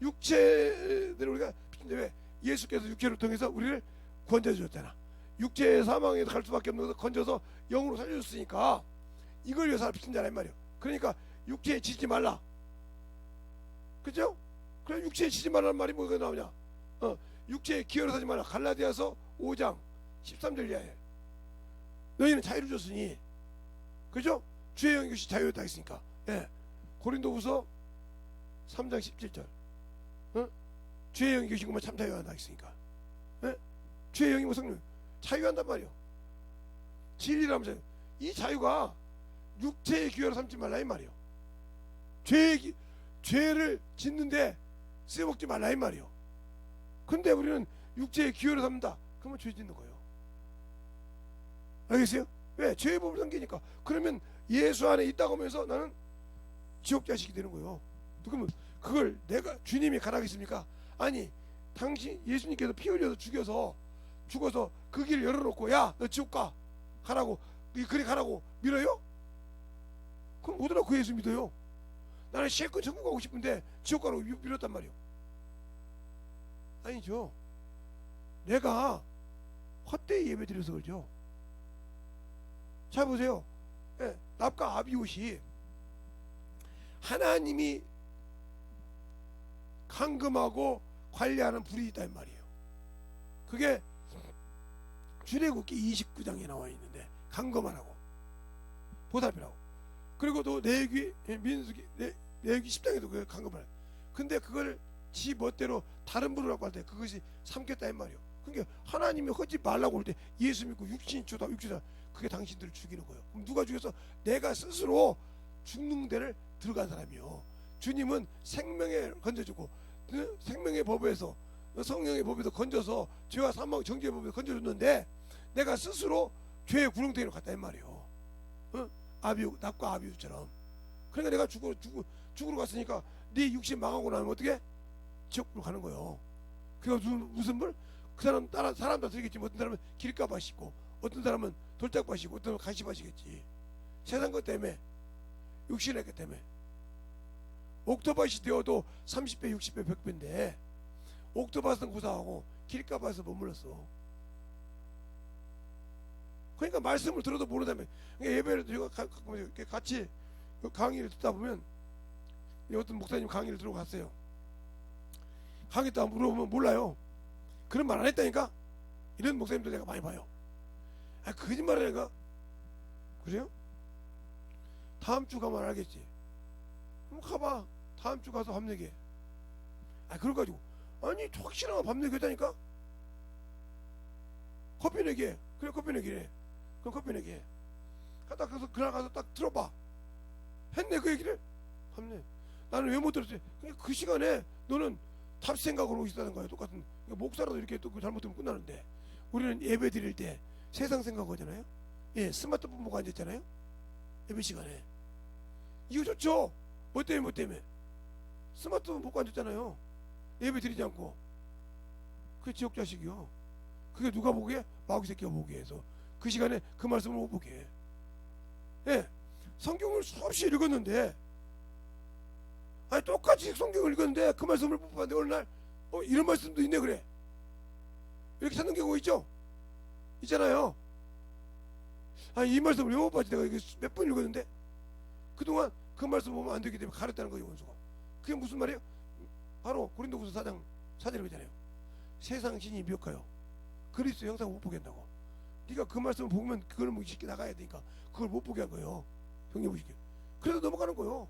육체들 우리가 빚진 자. 왜? 예수께서 육체를 통해서 우리를 건져 주셨잖아. 육체의 사망에 갈 수밖에 없는 것을 건져서 영으로 살려줬으니까 이걸 위해서 빚진 자라 이 말이요. 그러니까 육체에 지지 말라. 그죠? 그래 육체에 지지 말라는 말이 뭐가 나오냐? 육체에 기어로 사지 말라. 갈라디아서 5장 13절 이하에 너희는 자유를 줬으니, 그죠? 주의 영이 것이 자유였다 했으니까. 예. 고린도후서 3장 17절 주의 영이 계시고 참 자유한다 했으니까. 예? 주의 영이 뭐 성령 자유한단 말이요. 진리라면서요. 이 자유가 육체의 기회로 삼지 말라 이 말이요. 죄를 짓는데 쓰여먹지 말라 이 말이요. 근데 우리는 육체의 기회로 삼는다. 그러면 죄 짓는 거예요. 알겠어요? 왜? 죄의 법을 섬기니까. 그러면 예수 안에 있다고 하면서 나는 지옥 자식이 되는 거예요. 그러면 그걸 내가 주님이 가라겠습니까? 아니, 당신 예수님께서 피 흘려서 죽어서 그 길을 열어놓고 야 너 지옥 가라고 그리 가라고 밀어요? 그럼 못 알아. 그 예수 믿어요. 나는 실컷 천국 가고 싶은데 지옥 가라고 밀었단 말이에요. 아니죠. 내가 헛되이 예배 드려서 그러죠. 잘 보세요. 예, 납과 아비옷이 하나님이 감금하고 관리하는 불이 있다는 말이에요. 그게 출애굽기 29장에 나와 있는데 감금하라고 보답이라고. 그리고 또 민수기 10장에도 그 감금하라고. 근데 그걸 지 멋대로 다른 불을 갖고 할 때 그것이 삼켰다 이 말이에요. 그러니까 하나님이 하지 말라고 할 때 예수 믿고 육신주다 그게 당신들을 죽이는 거예요. 그럼 누가 죽여서? 내가 스스로 죽는 데를 들어간 사람이요. 주님은 생명에 건져주고 생명의 법에서 성령의 법에서 건져서 죄와 사망 정죄의 법에서 건져줬는데 내가 스스로 죄의 구렁텅이로 갔다 이 말이에요. 납과 아비우처럼. 그러니까 내가 죽으러 갔으니까 네 육신 망하고 나면 어떻게? 지옥으로 가는 거예요. 그게 무슨 물? 그 사람 사람도 들겠지만 어떤 사람은 길가밭 씻고 어떤 사람은 돌짝밭 씻고 어떤 사람은 가시밭 씻겠지. 세상 것 때문에 육신의 것 때문에 옥토밭이 되어도 30배 60배 100배인데 옥토밭은 고사하고 길가밭에서 머물렀어. 그러니까 말씀을 들어도 모르다면 예배를 드리고 같이 강의를 듣다 보면 어떤 목사님 강의를 들어갔어요. 강의 때 물어보면 몰라요. 그런 말 안 했다니까. 이런 목사님들 내가 많이 봐요. 거짓말하니까. 그래요? 다음 주 가면 알겠지. 그럼 가봐. 다음 주 가서 밥 내게. 그걸 가지고 아니 확실하면 밥 내게 했다니까. 커피 내게. 그래 커피 내게. 그럼 커피 내게. 딱 가서 그날 가서 딱 들어봐. 했네 그 얘기를. 밥 내. 나는 왜 못 들었지? 그러니까 그 시간에 너는 답 생각으로 있다는 거야. 똑같은. 그러니까 목사라도 이렇게 또 잘못하면 끝나는데 우리는 예배 드릴 때 세상 생각하잖아요. 예, 스마트폰 보고 앉았잖아요. 예배 시간에. 이거 좋죠. 뭐 때문에 스마트폰 보고 앉았잖아요. 예배 드리지 않고. 그게 지옥 자식이요. 그게 누가 보게? 마귀 새끼가 보게 해서 그 시간에 그 말씀을 못 보게 해. 예, 성경을 수없이 읽었는데 똑같이 성경을 읽었는데 그 말씀을 못 봤는데 어느 날 이런 말씀도 있네 그래. 이렇게 찾는 경우 있죠? 있잖아요. 이 말씀을 왜 못 봤지? 내가 이게 몇 번 읽었는데 그동안 그 말씀 보면 안 되기 때문에 가렸다는 거예요. 원수가. 그게 무슨 말이에요? 바로 고린도후서 4장 4절이잖아요. 세상 신이 미혹하여 그리스도 형상 못 보게 한다고. 네가 그 말씀을 보면 그걸 뭐 쉽게 나가야 되니까 그걸 못 보게 한 거예요. 형제부시기. 그래도 넘어가는 거요.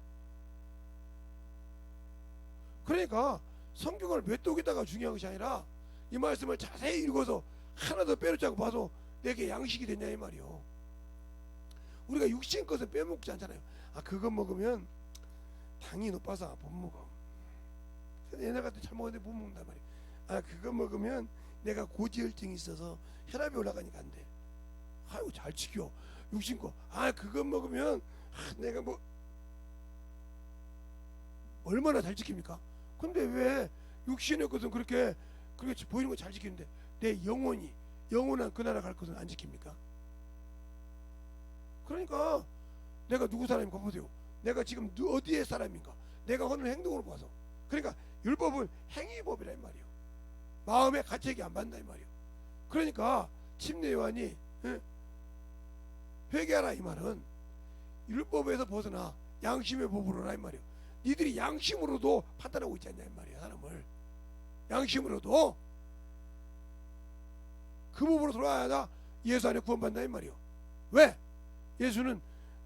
그러니까 성경을 메뚜기다가 중요한 것이 아니라 이 말씀을 자세히 읽어서 하나 더 빼놓지 않고 봐서 내게 양식이 됐냐 이 말이요. 우리가 육신 것을 빼먹지 않잖아요. 아 그거 먹으면 당이 높아서 못 먹어. 옛날 같은 잘 먹었는데 못 먹는단 말이에요. 아 그거 먹으면 내가 고지혈증이 있어서 혈압이 올라가니까 안 돼. 아이고 잘 지켜 육신 거. 아 그거 먹으면 내가 뭐 얼마나 잘 지킵니까? 근데 왜 육신의 것은 그렇게 보이는 거 잘 지키는데 내 영원한 그 나라 갈 것은 안 지킵니까? 그러니까 내가 누구 사람인가 보세요. 내가 지금 어디의 사람인가? 내가 하는 행동으로 봐서. 그러니까 율법은 행위법이라 이 말이에요. 마음의 가책이 안 받는다 이 말이에요. 그러니까 침례 요한이 회개하라 이 말은 율법에서 벗어나 양심의 법으로라 이 말이에요. 니들이 양심으로도 판단하고 있지 않냐 이 말이에요. 사람을 양심으로도 그 법으로 돌아야 예수 안에 구원받는다 이 말이에요. 왜? 예수는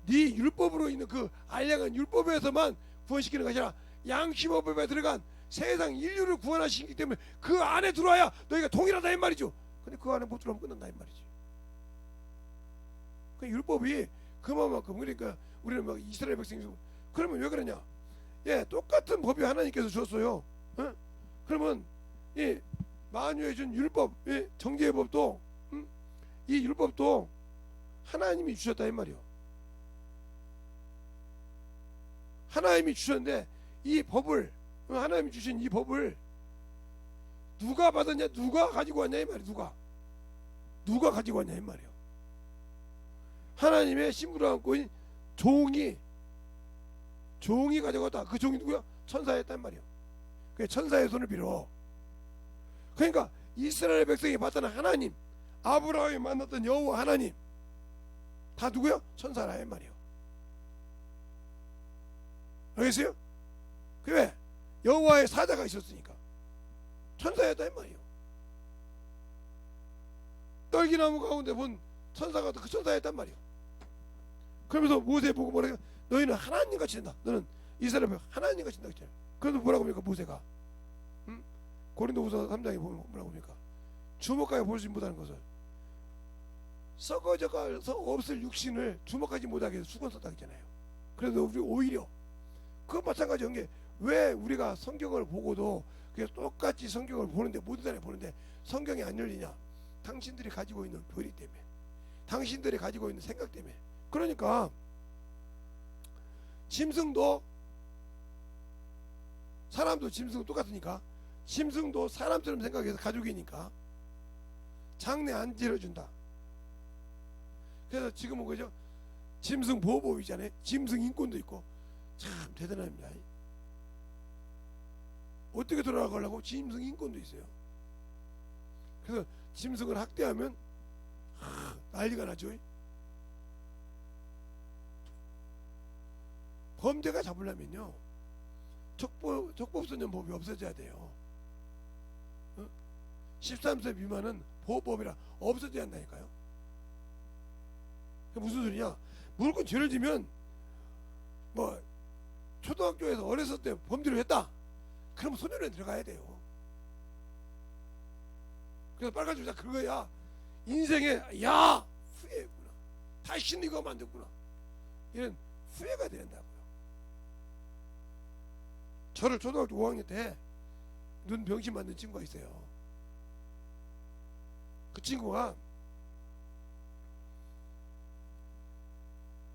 네 율법으로 있는 그 알량한 율법에서만 구원시키는 것이 아니라 양심법에 들어간 세상 인류를 구원하시기 때문에 그 안에 들어와야 너희가 동일하다 이 말이죠. 근데 그 안에 못 들어오면 끝난다 이 말이지. 그 율법이 그만큼 그러니까 우리는 막 이스라엘 백성이고 그러면 왜 그러냐? 예, 똑같은 법이 하나님께서 주었어요. 그러면 이 만유해 준 율법, 정죄의 법도 이 율법도 하나님이 주셨다 이 말이요. 하나님이 주셨는데 이 법을 하나님이 주신 이 법을 누가 받았냐, 누가 가지고 왔냐 이 말이야. 누가 가지고 왔냐 이 말이요. 하나님의 신부를 안고 있는 종이 가져갔다. 그 종이 누구야? 천사였단 말이요. 그 천사의 손을 빌어. 그러니까 이스라엘 백성이 봤던 하나님, 아브라함이 만났던 여호와 하나님 다 누구야? 천사라 이 말이요. 알겠어요? 왜? 여호와의 사자가 있었으니까 천사였다 이 말이요. 떨기나무 가운데 본 천사가 그 천사였단 말이요. 그러면서 모세 보고 뭐래요? 너희는 하나님같이 된다. 너는 이스라엘 백성 하나님같이 된다 했잖아요. 그래서 뭐라고 합니까 모세가? 고린도후서 3장에 보면 뭐라고 합니까? 주목하여 보지 못하는 것을 썩어져가서 없을 육신을 주목하지 못하게 해서 수건 썼다 했잖아요. 그래서 우리 오히려 그 마찬가지인 게 왜 우리가 성경을 보고도 그냥 똑같이 성경을 보는데 모든 사람이 보는데 성경이 안 열리냐? 당신들이 가지고 있는 교리 때문에, 당신들이 가지고 있는 생각 때문에. 그러니까 짐승도 사람도 짐승도 똑같으니까 짐승도 사람처럼 생각해서 가족이니까 장례 안 지어준다. 그래서 지금은 그죠? 짐승 보호법이잖아요. 짐승 인권도 있고 참 대단합니다. 어떻게 돌아가려고 짐승 인권도 있어요. 그래서 짐승을 학대하면 난리가 나죠. 범죄가 잡으려면요 족법소년법이 없어져야 돼요. 13세 미만은 보호법이라 없어져야 한다니까요. 무슨 소리냐? 무조건 죄를 지면 뭐 초등학교에서 어렸을 때 범죄를 했다. 그럼 소년원에 들어가야 돼요. 그래서 빨간 줄자 그거야. 인생에 야 후회구나. 다시 이거 만들구나. 이런 후회가 된다고요. 저를 초등학교 5학년 때 눈 병신 만든 친구가 있어요. 그 친구가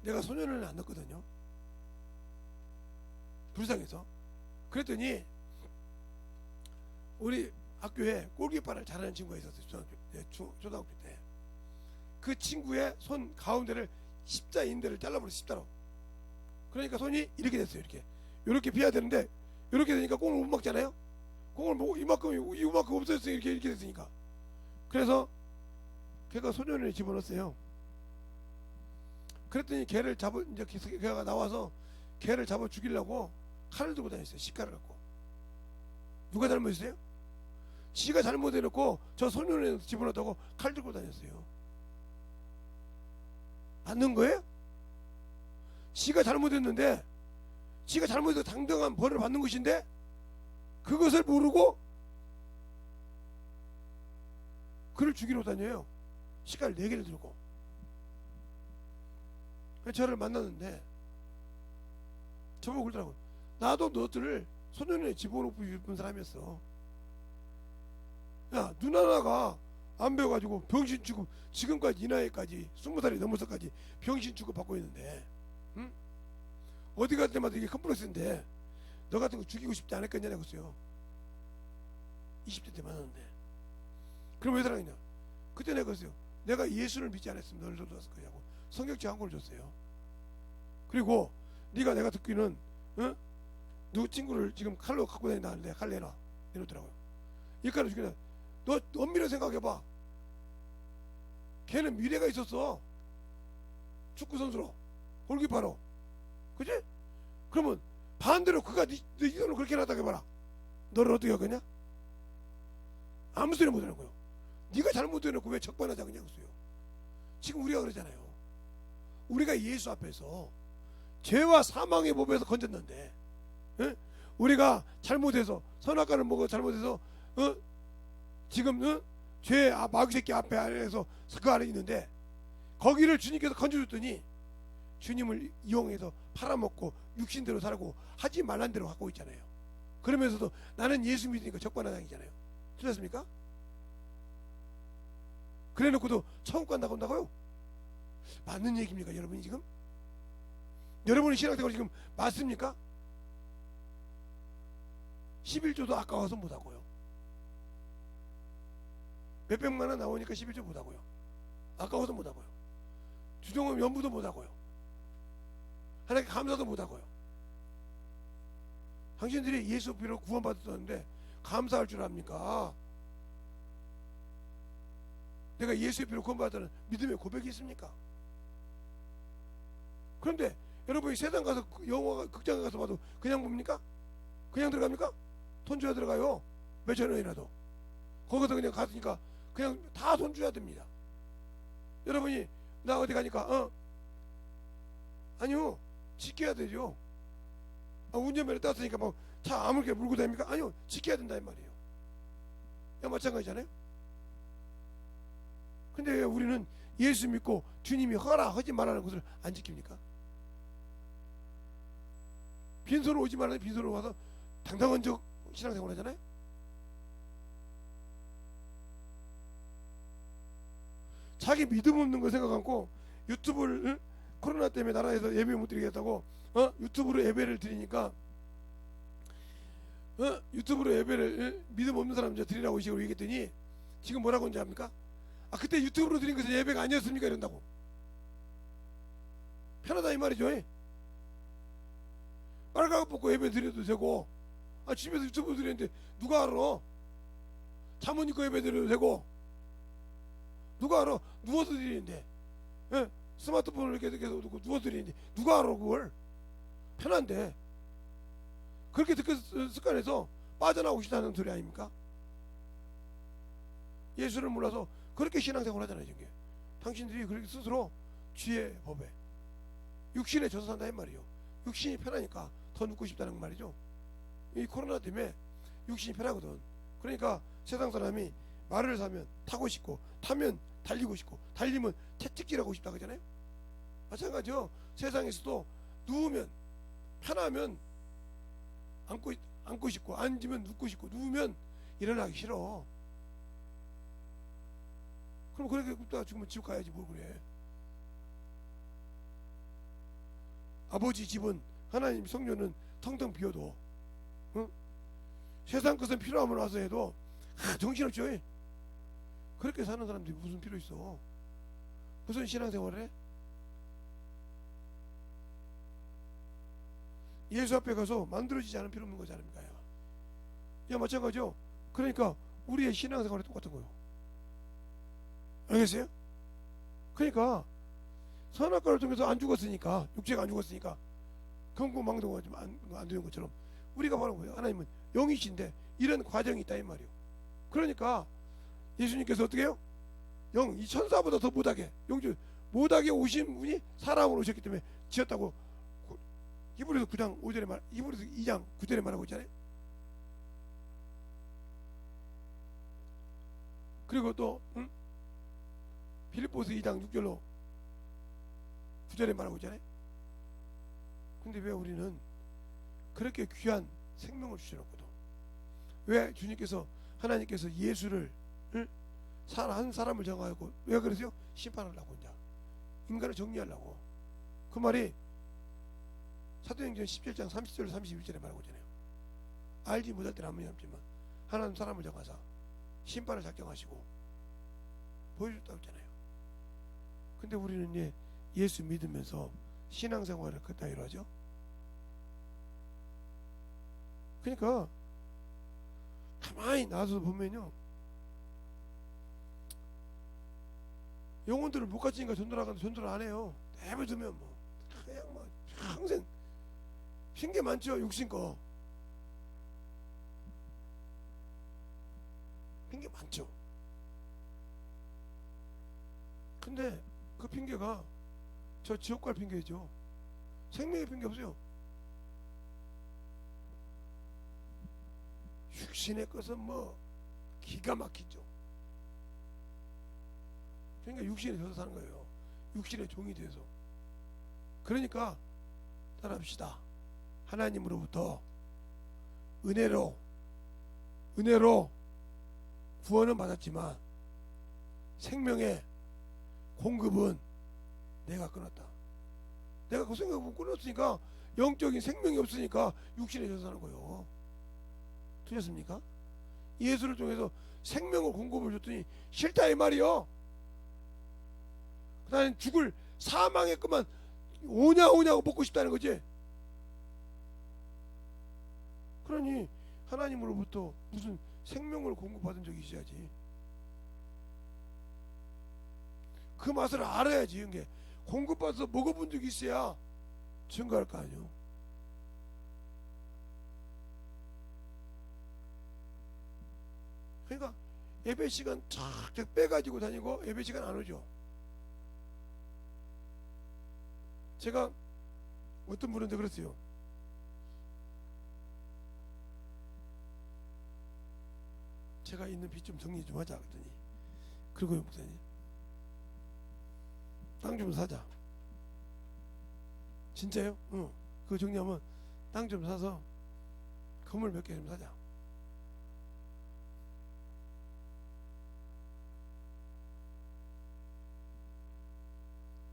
내가 소년원에 안 넣었거든요. 불쌍해서. 그랬더니 우리 학교에 골키퍼를 잘하는 친구가 있었어요. 초등학교 때. 그 친구의 손 가운데를 십자인대를 잘라버려 십자로. 그러니까 손이 이렇게 됐어요. 이렇게 비야 되는데 이렇게 되니까 공을 못 막잖아요. 공을 뭐 이만큼 없어졌어요. 이렇게 됐으니까. 그래서 걔가 소년원에 집어넣었어요. 그랬더니 걔를 이제 걔가 나와서 걔를 잡아 죽이려고 칼을 들고 다녔어요. 식칼을 갖고. 누가 잘못했어요? 지가 잘못해놓고 저 소년원에 집어넣었다고 칼 들고 다녔어요. 맞는 거예요? 지가 잘못했는데, 지가 잘못해서 당당한 벌을 받는 것인데 그것을 모르고 그를 죽이러 다녀요. 시갈 4개를 들고. 저를 만났는데 저보고 그러더라고. 나도 너들을 소년원에 집어넣고 싶은 사람이었어. 야, 눈 하나가 안 배워가지고 병신 취급, 지금까지 이 나이까지 20살이 넘어서까지 병신 취급 받고 있는데, 응? 어디 갈 때마다 이게 컴플렉스인데 너 같은 거 죽이고 싶지 않았겠냐고 했어요. 20대 때 만났는데. 그럼 왜 사랑했냐? 그때 내가 그랬어요. 내가 예수를 믿지 않았으면 너를 줬을 거냐고 성경책 한 권을 줬어요. 그리고 네가 내가 듣기는, 어? 누구 친구를 지금 칼로 갖고 다닌다는데 칼 내놔. 내놓더라고요. 이 칼을 죽이나. 너 엄밀히 생각해봐. 걔는 미래가 있었어. 축구선수로, 골키퍼로. 그지? 그러면 반대로 그가 네 돈을 그렇게 해놨다고 해봐라. 너를 어떻게 하겠냐? 아무 소리 못 하는 거예요. 네가 잘못해놓고 왜 적반하자 그냐고 했어요. 지금 우리가 그러잖아요. 우리가 예수 앞에서 죄와 사망의 법에서 건졌는데, 에? 우리가 잘못해서 선악과를 먹어 잘못해서, 지금, 죄 마귀 새끼 앞에 아래에서 그 아래 있는데 거기를 주님께서 건져줬더니 주님을 이용해서 팔아먹고 육신대로 살고 하지 말란 대로 갖고 있잖아요. 그러면서도 나는 예수 믿으니까 적반하장이잖아요. 틀렸습니까? 그래놓고도 천국 간다고 한다고요? 맞는 얘기입니까 여러분이 지금? 여러분의 신앙생활 지금 맞습니까? 11조도 아까워서 못하고요. 몇백만 원 나오니까 11조 못하고요. 아까워서 못하고요. 주종업 연부도 못하고요. 하나님께 감사도 못하고요. 당신들이 예수 비로 구원받았는데 감사할 줄 압니까? 내가 예수의 피로 구원받았다는 믿음의 고백이 있습니까? 그런데 여러분이 세상 가서 영화 극장에 가서 봐도 그냥 봅니까? 그냥 들어갑니까? 돈 줘야 들어가요. 몇천 원이라도. 거기서 그냥 갔으니까 그냥 다 돈 줘야 됩니다. 여러분이 나 어디 가니까 아니요, 지켜야 되죠. 운전면허 땄으니까 뭐 차 아무렇게 물고 다닙니까? 아니요, 지켜야 된다 이 말이에요. 마찬가지잖아요. 근데 왜 우리는 예수 믿고 주님이 허라 하지 말라는 것을 안 지킵니까? 빈손으로 오지 말라는 빈손으로 와서 당당한 적 신앙생활 하잖아요. 자기 믿음 없는 거 생각 않고 유튜브를, 코로나 때문에 나라에서 예배 못 드리겠다고 유튜브로 예배를 드리니까 유튜브로 예배를 믿음 없는 사람 이제 드리라고 이 식으로 얘기했더니 지금 뭐라고 하는지 압니까? 그때 유튜브로 드린 것은 예배가 아니었습니까? 이런다고. 편하다 이 말이죠. 빨간 옷 벗고 예배 드려도 되고, 집에서 유튜브 드리는데 누가 알아? 잠옷 입고 예배 드려도 되고, 누가 알아? 누워서 드리는데, 스마트폰을 이렇게 놓고 누워서 드리는데 누가 알아 그걸? 편한데 그렇게 듣고 습관해서 빠져나오고 싶다는 소리 아닙니까? 예수를 몰라서 그렇게 신앙생활 하잖아요. 지금 당신들이 그렇게 스스로 죄의 법에 육신에 져서 산다 이 말이에요. 육신이 편하니까 더 눕고 싶다는 말이죠. 이 코로나 때문에 육신이 편하거든. 그러니까 세상 사람이 말을 사면 타고 싶고, 타면 달리고 싶고, 달리면 채찍질하고 싶다 그러잖아요. 마찬가지요. 세상에서도 누우면 편하면 앉고 싶고, 앉으면 눕고 싶고, 누우면 일어나기 싫어. 그럼 그렇게 굽다가 죽으면 지옥 가야지 뭘 그래. 아버지 집은, 하나님 성전은 텅텅 비어도 세상 것은 필요하면 와서 해도 정신없죠. 그렇게 사는 사람들이 무슨 필요 있어? 무슨 신앙생활을 해? 예수 앞에 가서 만들어지지 않은 필요 없는 거지 않습니까? 야, 마찬가지죠. 그러니까 우리의 신앙생활이 똑같은 거예요. 알겠어요? 그러니까 선악과를 통해서 안 죽었으니까, 육체가 안 죽었으니까 경고망동하지 안 되는 것처럼 우리가 바로 거예요. 하나님은 영이신데 이런 과정이 있다 이 말이에요. 그러니까 예수님께서 어떻게 해요? 이 천사보다 더 못하게, 못하게 오신 분이 사람으로 오셨기 때문에 지었다고 히브리서 9장 5절에 말, 히브리서 2장 9절에 말하고 있잖아요. 그리고 또 빌립보서 2장 6절로 9절에 말하고 있잖아요. 근데 왜 우리는 그렇게 귀한 생명을 주셔놓고도 왜 주님께서 하나님께서 예수를 한 사람을 정하고 왜 그러세요? 심판하려고 이제 인간을 정리하려고. 그 말이 사도행전 17장 30절로 31절에 말하고 있잖아요. 알지 못할 때는 아무리 없지만 하나님 사람을 정하사 심판을 작정하시고 보여줬다고 했잖아요. 근데 우리는 예수 믿으면서 신앙생활을 그따위로 하죠. 그러니까 가만히 나와서 보면요, 영혼들을 못 가지니까 전도를 하는데 전도를 안 해요. 내버려두면 뭐 그냥 뭐 평생 핑계 많죠. 육신거 핑계 많죠. 근데 그 핑계가 저 지옥 갈 핑계죠. 생명의 핑계 없어요. 육신의 것은 뭐 기가 막히죠. 그러니까 육신에 져서 사는 거예요. 육신의 종이 돼서. 그러니까 따라합시다. 하나님으로부터 은혜로 구원은 받았지만 생명의 공급은 내가 끊었다. 내가 그 생명을 끊었으니까 영적인 생명이 없으니까 육신에 져서 사는 거예요. 틀렸습니까? 예수를 통해서 생명을 공급을 줬더니 싫다 이 말이요. 나는 죽을 사망의 것만 오냐고 먹고 싶다는 거지. 그러니 하나님으로부터 무슨 생명을 공급받은 적이 있어야지. 그 맛을 알아야지. 이게 공급받아서 먹어본 적이 있어야 증거할 거 아니요. 그러니까 예배 시간 착착 빼가지고 다니고 예배 시간 안 오죠. 제가 어떤 분한테 그랬어요. 제가 있는 빚 좀 정리 좀 하자 그랬더니, 그리고요 목사님 땅 좀 사자. 진짜요? 응. 그거 정리하면 땅 좀 사서 건물 몇 개 좀 사자.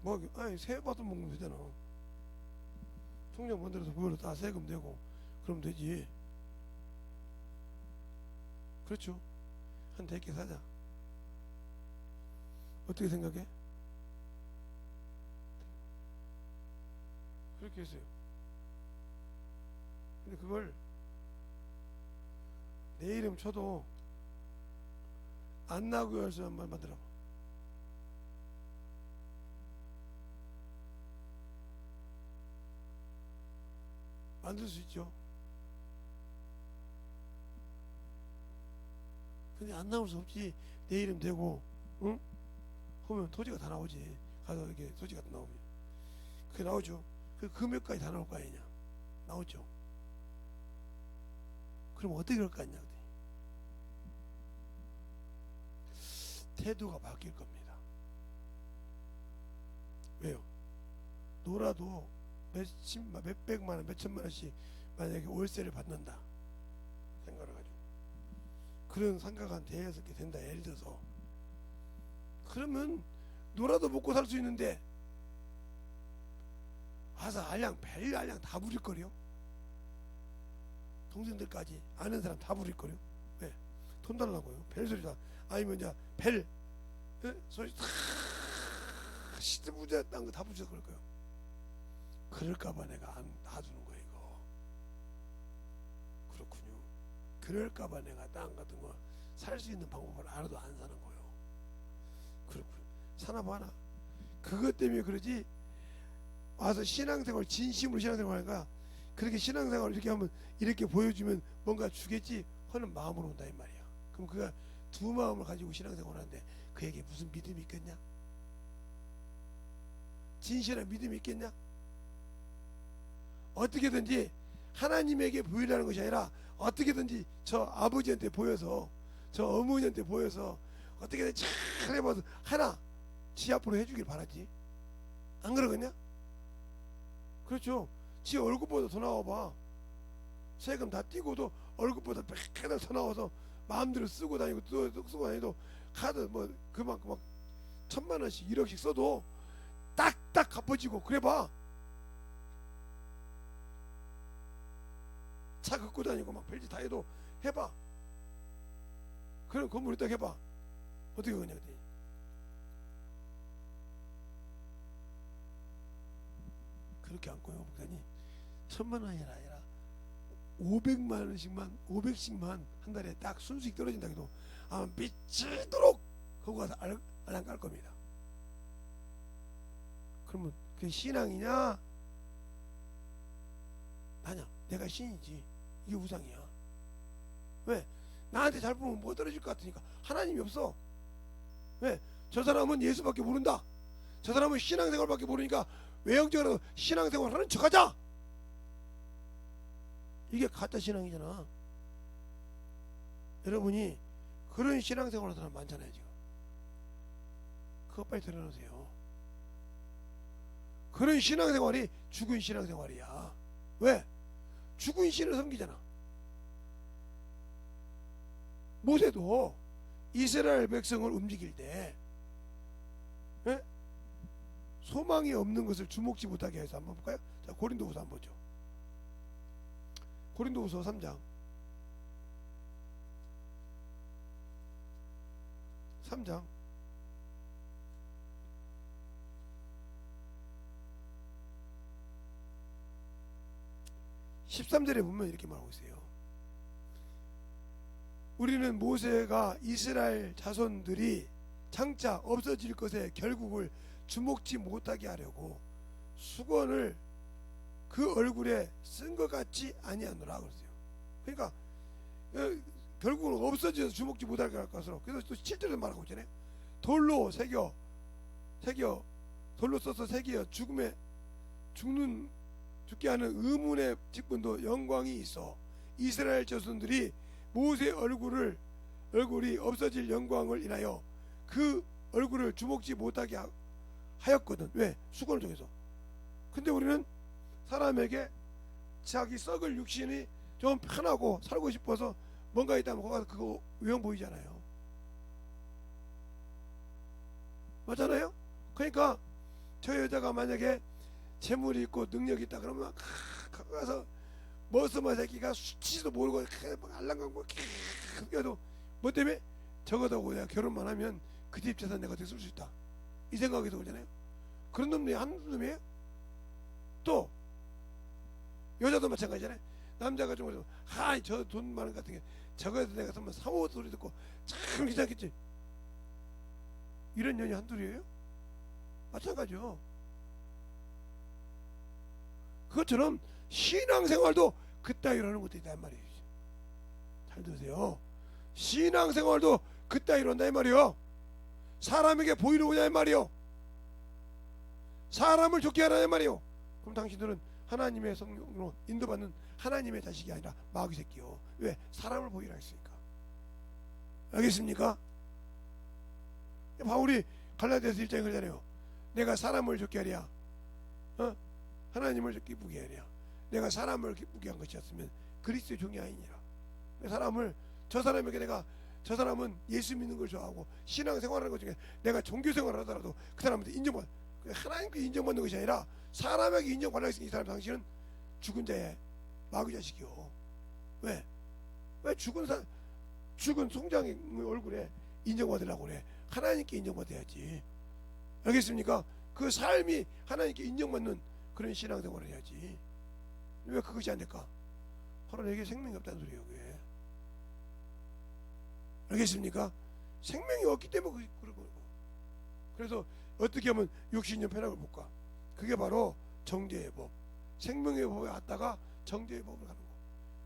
뭐 아니 세 받아 먹으면 되잖아. 통장 만들어서 그걸로 다 세금 내고 그러면 되지. 그렇죠. 한 100개 사자. 어떻게 생각해? 그렇게 했어요. 근데 그걸 내 이름 쳐도 안 나오게 할 수 있는 말 만들어봐. 만들 수 있죠. 근데 안 나올 수 없지. 내 이름 대고 응? 그러면 토지가 다 나오지. 가서 이렇게 토지가 다 나오면 그게 나오죠. 그 금액까지 다 나올 거 아니냐. 나오죠. 그럼 어떻게 그럴 거 아니냐. 태도가 바뀔 겁니다. 왜요? 놀아도 몇백만 원, 몇천만 원씩 만약에 월세를 받는다 생각을 가지고 그런 상가가 대여섯 개 된다 예를 들어서, 그러면 놀아도 먹고 살 수 있는데 와서 벨 알량 다 부릴 거려. 동생들까지 아는 사람 다 부릴 거려. 왜? 돈 달라고요. 벨 소리 다. 아니면 이제 벨 소리 다 시드부자 딴 거 다 부셔서 그럴 거예요. 그럴까봐 내가 안 놔두는 거예요. 이거 그렇군요. 그럴까봐 내가 땅 같은 거 살 수 있는 방법을 알아도 안 사는 거예요. 그렇군요. 사나 봐나. 그것 때문에 그러지. 와서 신앙생활 진심으로 신앙생활 하니까 그렇게 신앙생활 이렇게 하면 이렇게 보여주면 뭔가 주겠지 하는 마음으로 온다 이 말이야. 그럼 그가 두 마음을 가지고 신앙생활 하는데 그에게 무슨 믿음이 있겠냐? 진실한 믿음이 있겠냐? 어떻게든지 하나님에게 보이려는 것이 아니라 어떻게든지 저 아버지한테 보여서 저 어머니한테 보여서 어떻게든 잘 해봐서 하나 지 앞으로 해주길 바라지. 안 그러겠냐? 그렇죠. 지 얼굴보다 더 나와봐. 세금 다 띄고도 얼굴보다 백해다 더 나와서 마음대로 쓰고 다니고 또 쓰고 다니도 카드 뭐 그만큼 막 1,000만 원씩 1억씩 써도 딱딱 갚아지고 그래봐. 차 긁고 다니고 막 별짓 다 해도 해봐. 그럼 건물 딱 해봐. 어떻게 그러냐 그랬더니 그렇게 안 꼬요 목사님. 1,000만 원이 아니라 500만 원씩만 500씩만 한 달에 딱 순수익 떨어진다 해도 아마 미치도록 거기 가서 알랑 깔 겁니다. 그러면 그게 신앙이냐? 아니야, 내가 신이지. 이게 우상이야. 왜? 나한테 잘 보면 뭐 떨어질 것 같으니까. 하나님이 없어. 왜? 저 사람은 예수밖에 모른다. 저 사람은 신앙생활밖에 모르니까 외형적으로 신앙생활 하는 척하자. 이게 가짜 신앙이잖아. 여러분이 그런 신앙생활 하는 사람 많잖아요 지금. 그거 빨리 드러내세요. 그런 신앙생활이 죽은 신앙생활이야. 왜? 죽은 신을 섬기잖아. 모세도 이스라엘 백성을 움직일 때 예? 소망이 없는 것을 주목지 못하게 해서 한번 볼까요? 자, 고린도후서 한번 보죠. 고린도후서 3장 13절에 보면 이렇게 말하고 있어요. 우리는 모세가 이스라엘 자손들이 장차 없어질 것에 결국을 주목지 못하게 하려고 수건을 그 얼굴에 쓴 것 같지 아니하노라 그랬어요. 그러니까 결국은 없어져서 주목지 못할 것으로. 그래서 또 7절에 말하고 있잖아요. 돌로 새겨 돌로 써서 새겨 죽게 하는 의문의 직분도 영광이 있어 이스라엘 자손들이 모세 얼굴이 없어질 영광을 인하여 그 얼굴을 주목지 못하게 하였거든. 왜? 수건을 통해서. 근데 우리는 사람에게 자기 썩을 육신이 좀 편하고 살고 싶어서 뭔가 있다면 거기 가서 그거 외형 보이잖아요. 맞잖아요? 그러니까 저 여자가 만약에 재물이 있고 능력이 있다 그러면 거기 가서 머스머 새끼가 수치도 모르고 알랑강고 그래도 뭐 때문에 적어도 내가 결혼만 하면 그 집 재산 내가 어떻게 쓸 수 있다 이 생각이 들잖아요. 그런 놈들이 한두 놈이에요. 또 여자도 마찬가지잖아요. 남자가 좀 그래서 하이 저 돈 많은 것 같은 게 저거에서 내가 정말 사모 소리 듣고 참 괜찮겠지. 이런 년이 한둘이에요? 마찬가지요. 그것처럼 신앙생활도 그따위로 하는 것도 있다 이 말이에요. 잘 들으세요. 신앙생활도 그따위로 한다 이 말이에요. 사람에게 보이려고 하냐 이 말이에요. 사람을 좋게 하라 이 말이에요. 그럼 당신들은 하나님의 성령으로 인도받는 하나님의 자식이 아니라 마귀 새끼요. 왜? 사람을 보이라 했으니까. 알겠습니까? 바울이 갈라디아서 1장에 그러잖아요. 내가 사람을 좋게 하랴 하나님을 기쁘게 하랴. 내가 사람을 기쁘게 한 것이었으면 그리스도의 종이 아니니라. 저 사람에게 내가 저 사람은 예수 믿는 걸 좋아하고 신앙생활하는 것 중에 내가 종교생활을 하더라도 그 사람한테 하나님께 인정받는 것이 아니라 사람에게 인정받는 것이 이 사람 당신은 죽은 자의 마귀 자식이요. 왜 죽은 송장의 얼굴에 인정받으려고 그래. 하나님께 인정받아야지. 알겠습니까? 그 삶이 하나님께 인정받는 그런 신앙생활을 해야지. 왜 그것이 안 될까? 바로 내게 생명이 없다는 소리예요. 그게. 알겠습니까? 생명이 없기 때문에 그런 거고. 그래서 어떻게 하면 육신적 편함을 볼까? 그게 바로 정죄의 법. 생명의 법에 왔다가 정죄의 법을 가는 거.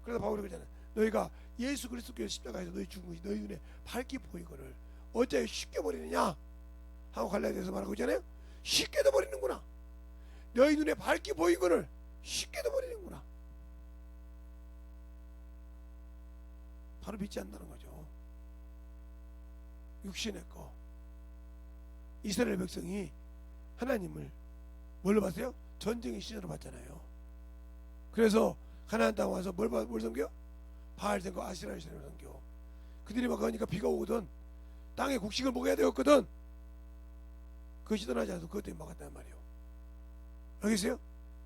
그래서 바울이 그러잖아요. 너희가 예수 그리스도께서 십자가에서 너희 죽은 것이 너희 눈에 밝게 보이거늘 어째 쉽게 버리느냐 하고 갈라디아서 말하고 있잖아요. 쉽게도 버리는구나. 너희 눈에 밝게 보이거늘 쉽게 둬버리는구나. 바로 믿지 않는다는 거죠. 육신의 거. 이스라엘 백성이 하나님을 뭘로 봤어요? 전쟁의 신으로 봤잖아요. 그래서 가나안 땅 와서 뭘 섬겨? 바알 생과 아시라를 섬겨. 그들이 막 가니까 비가 오거든. 땅에 곡식을 먹어야 되었거든. 그것이 떠나지 않아서 그것 때문에 막았단 말이에요. 알겠어요?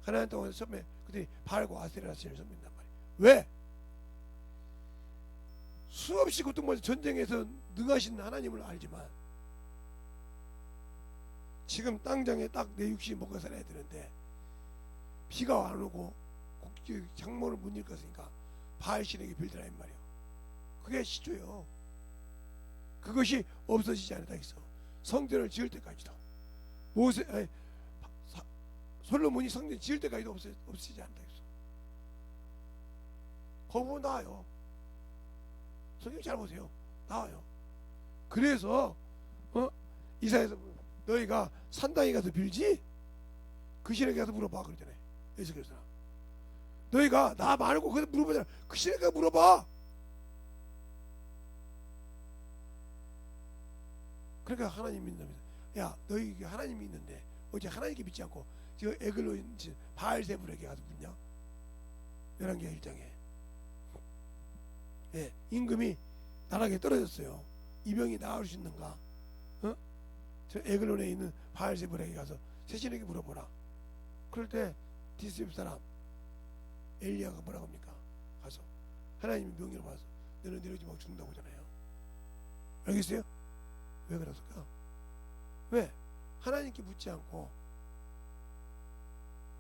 가나안 땅 와서 처음에 그들이 바알과 아시라를 섬긴단 말이에요. 왜? 수없이 고통받는 전쟁에서 능하신 하나님을 알지만 지금 땅장에 딱 내 육신이 먹고 살아야 되는데 비가 안 오고 장모를 못 읽었으니까 바알신에게 빌드라 이 말이에요. 그게 시초요. 그것이 없어지지 않는다 했어. 성전을 지을 때까지도 솔로몬이 성전 지을 때까지도 없어지지 않는다 했어. 거부 나와요. 성경 잘 보세요. 나와요. 그래서 이사야서 너희가 산당에 가서 빌지 그 신에게 가서 물어봐 그러잖아요. 예수께서 너희가 나 말고 그래서 물어보잖아. 그 신에게 가서 물어봐. 그러니까 하나님 믿는답니다. 야 너희 하나님이 있는데 어제 하나님께 믿지 않고 지금 에글로 바알세불에게 가서 묻냐? 열왕기하 1장에 예, 임금이 나락에 떨어졌어요. 이 병이 나을 수 있는가? 저 에글론에 있는 바알세불에게 가서 세신에게 물어보라. 그럴 때 디스입 사람 엘리야가 뭐라고 합니까? 가서 하나님이 명령을 받아서 너는 내려오지 말고 죽는다고 하잖아요. 알겠어요? 왜 그랬을까? 왜? 하나님께 묻지 않고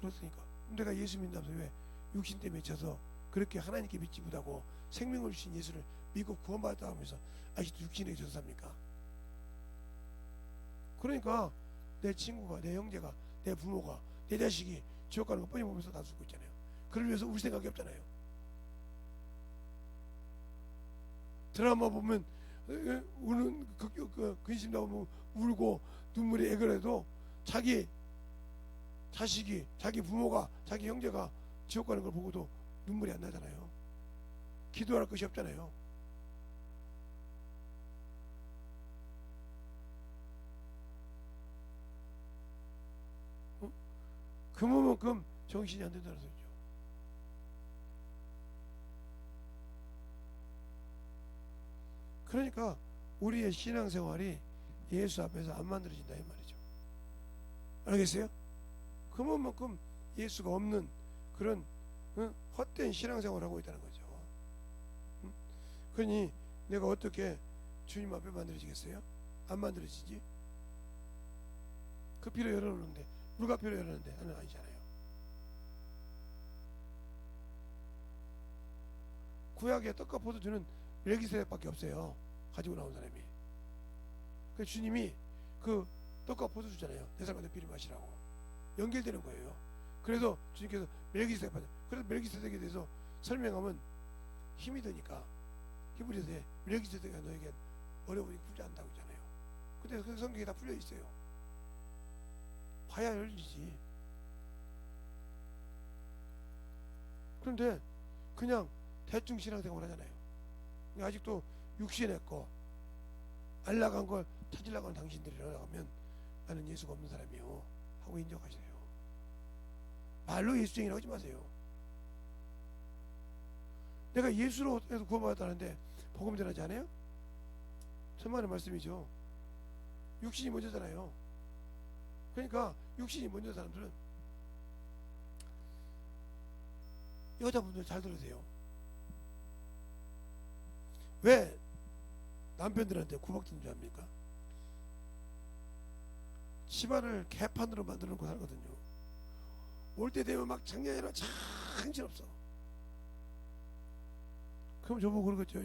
그렇으니까 내가 예수 믿는다면서 왜 육신 때문에 쳐서 그렇게 하나님께 믿지 못하고 생명을 주신 예수를 믿고 구원받았다 하면서 아직도 육신에 져서 삽니까? 그러니까 내 친구가, 내 형제가, 내 부모가, 내 자식이 지옥 가는 거 뻔히 보면서 다 죽고 있잖아요. 그를 위해서 울 생각이 없잖아요. 드라마 보면 우는 근심 나오면 울고 눈물이 애걸해도 자기 자식이, 자기 부모가, 자기 형제가 지옥 가는 걸 보고도 눈물이 안 나잖아요. 기도할 것이 없잖아요. 그만큼 정신이 안 된다는 소리죠. 그러니까 우리의 신앙생활이 예수 앞에서 안 만들어진다 이 말이죠. 알겠어요? 그만큼 예수가 없는 그런 헛된 신앙생활을 하고 있다는 거죠. 그러니 내가 어떻게 주님 앞에 만들어지겠어요? 안 만들어지지? 그 피로 열어놓는데 누가 피로 열었는데 나는 아니잖아요. 구약에 떡과 포도 주는 멜기세덱밖에 없어요. 가지고 나온 사람이. 그 주님이 그 떡과 포도 주잖아요. 내 삶한테 피를 마시라고 연결되는 거예요. 그래서 주님께서 멜기세덱 받아. 그래서 멜기세덱에 대해서 설명하면 힘이 드니까 히브리서에 멜기세덱이 너에게 어려우니 풀지 않는다고 했잖아요. 근데 그 성경에 다 풀려 있어요. 봐야 열리지. 그런데 그냥 대충 신앙생활 하잖아요. 아직도 육신의 거 알라간 걸 찾으려고 하는 당신들이라고 하면 나는 예수가 없는 사람이요 하고 인정하세요. 말로 예수쟁이라고 하지 마세요. 내가 예수로 해서 구원받았다는데 복음 전하지 않아요? 천만의 말씀이죠. 육신이 먼저잖아요. 그러니까 육신이 먼저 사람들은 여자분들 잘 들으세요. 왜 남편들한테 구박진 줄 압니까? 집안을 개판으로 만들어 놓고 살거든요. 올 때 되면 막 작년이라 정신없어. 그럼 저보고 그러겠죠.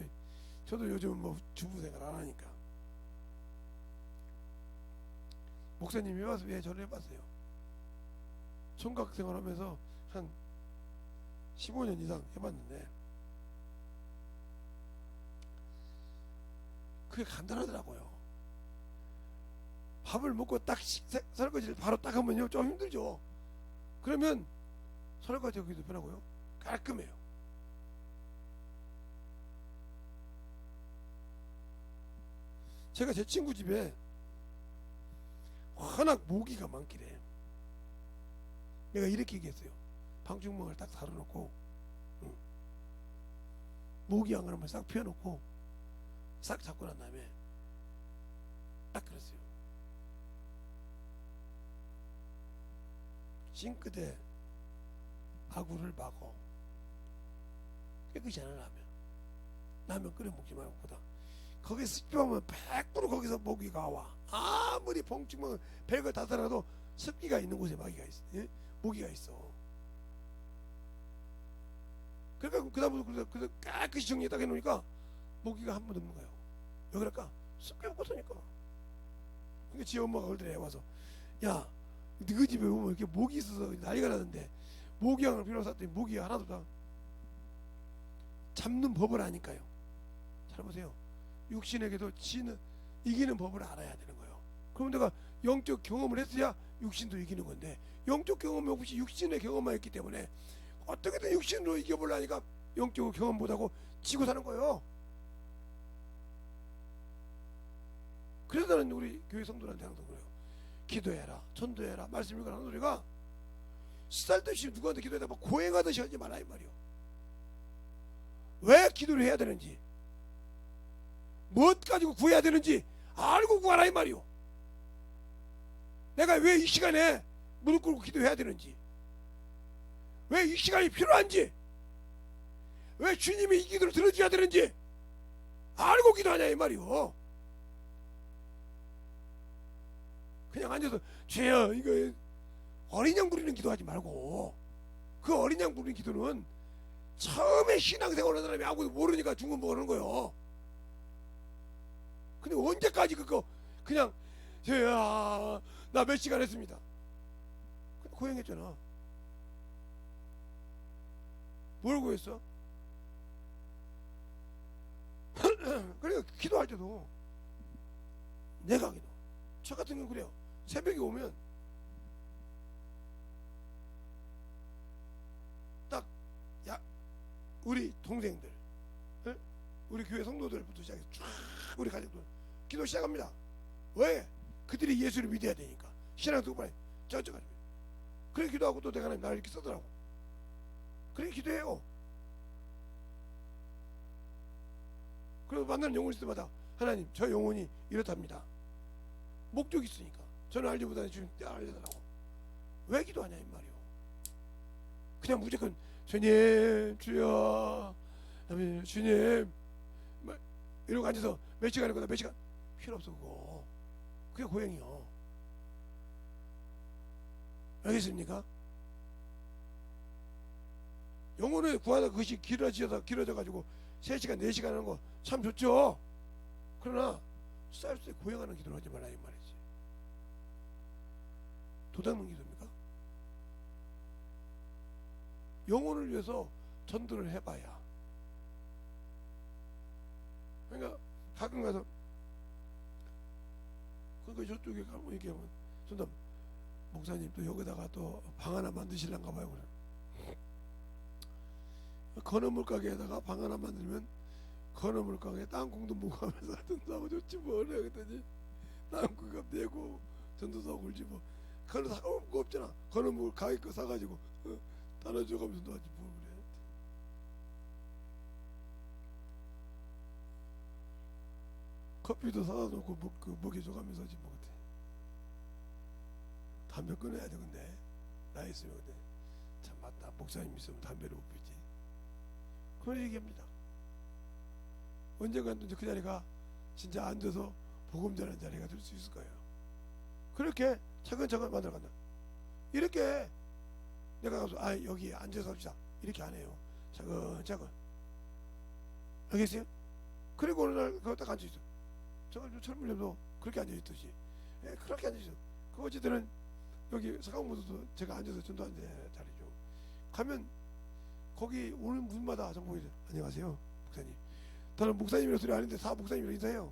저도 요즘 뭐 주부생활 안 하니까. 목사님이 와서 왜 저를 해봤어요. 총각생활 하면서 한 15년 이상 해봤는데 그게 간단하더라고요. 밥을 먹고 딱 설거지를 바로 딱 하면요 좀 힘들죠. 그러면 서울까지 여기도 편하고요. 깔끔해요. 제가 제 친구 집에 워낙 모기가 많길래 내가 이렇게 얘기했어요. 방충망을 딱 달아놓고 모기 안 가는 싹 피워놓고 싹 잡고 난 다음에 딱 그랬어요. 싱크대 아구를 막어 깨끗이 안 하면 라면 끓여 먹지 말고 보다 거기 습기하면 100% 거기서 모기가 와. 아무리 봉충망 별거 다 달아도 습기가 있는 곳에 모기가 있어. 예? 모기가 있어. 그러니까 그 다음부터 깨끗이 정리 딱 해놓으니까 모기가 한 번도 없는 거예요. 왜 그럴까? 습기 없었으니까. 그러니까 지 엄마가 그러더래 와서 야 너희 집에 오면 이렇게 모기 있어서 난리가 나는데 모기향을 필요로 샀더니 모기가 하나도 다 잡는 법을 아니까요. 잘 보세요. 육신에게도 지는 이기는 법을 알아야 되는 거예요. 그럼 내가 영적 경험을 했어야 육신도 이기는 건데 영적 경험이 없이 육신의 경험만 했기 때문에 어떻게든 육신으로 이겨보려니까 영적 경험 못하고 지고 사는 거예요. 그래서 나는 우리 교회 성도들한테 항상 그래요. 기도해라, 전도해라, 말씀 읽어라 하는 소리가 쓰잘데없이 누구한테 기도해다 막 고행하듯이 하지 말라 이 말이요. 왜 기도를 해야 되는지, 무엇 가지고 구해야 되는지 알고 구하라 이 말이요. 내가 왜 이 시간에 무릎 꿇고 기도해야 되는지, 왜 이 시간이 필요한지, 왜 주님이 이 기도를 들어줘야 되는지 알고 기도하냐 이 말이요. 그냥 앉아서 죄야 이거 어린 양 부리는 기도하지 말고, 그 어린 양 부리는 기도는 처음에 신앙생활하는 사람이 아무도 모르니까 중간보고 하는 거예요. 근데 언제까지 그거 그냥 죄야 나 몇 시간 했습니다. 근데 고행했잖아. 뭘 구했어? 그러니까 기도할 때도 내가 기도. 저 같은 경우는 그래요. 새벽에 오면 딱 우리 동생들, 우리 교회 성도들부터 시작해서 쫙 우리 가족들 기도 시작합니다. 왜? 그들이 예수를 믿어야 되니까. 신앙 두번에 쩌쩌가지고. 그래 기도하고 또 내가 나를 이렇게 쓰더라고. 그래 기도해요. 그리고 만나는 영혼 있을 때마다 하나님 저 영혼이 이렇답니다. 목적이 있으니까. 저는 알기보다는 주님 알려달라고. 왜 기도하냐 이 말이요. 그냥 무조건 주님 주여 주님 이러고 앉아서 몇 시간 했거나 몇 시간 필요 없어 그거. 그게 고행이요. 알겠습니까? 영혼을 구하다 그것이 길어져 가지고 3시간 4시간 하는 거 참 좋죠. 그러나 쌀쌀 고행하는 기도를 하지 말라 이 말이지. 도닦는 기도입니까? 영혼을 위해서 전도를 해봐야. 그러니까 가끔 가서 그러니까 저쪽에 가면 이렇게 하면 전담 목사님 또 여기다가 또 방 하나 만드실란가 봐요. 그래. 건어물 가게에다가 방 하나 만들면 건어물 가게 땅콩도 먹으면서 전도하고 좋지 뭐 그랬더니 땅콩값 내고 전도사고 그러지 뭐. 그런 거 사올 거 없잖아. 건어물 가게 거 사가지고 따라줘가면서 하지 뭐 그래. 커피도 사다 놓고 먹여줘가면서 하지 뭐. 담배 끊어야 돼. 근데 나이 있으면 근데 참 맞다. 목사님 있으면 담배를 못 피지. 그런 얘기합니다. 언젠가 그 자리가 진짜 앉아서 복음 전하는 자리가 될 수 있을 거예요. 그렇게 차근차근 만들어간다. 이렇게 내가 가서 여기 앉아서 합시다 이렇게 안 해요. 차근차근. 알겠어요? 그리고 어느 날 그거 딱 앉아있어. 저 철물점도 그렇게 앉아있듯이 그렇게 앉아있어. 그 어찌되는 여기 사강모도도 제가 앉아서 전도하는 자리죠. 가면 거기 오는 분마다 정보 이래. 안녕하세요 목사님. 저는 목사님이라 소리 아닌데 다 목사님이라 인사해요.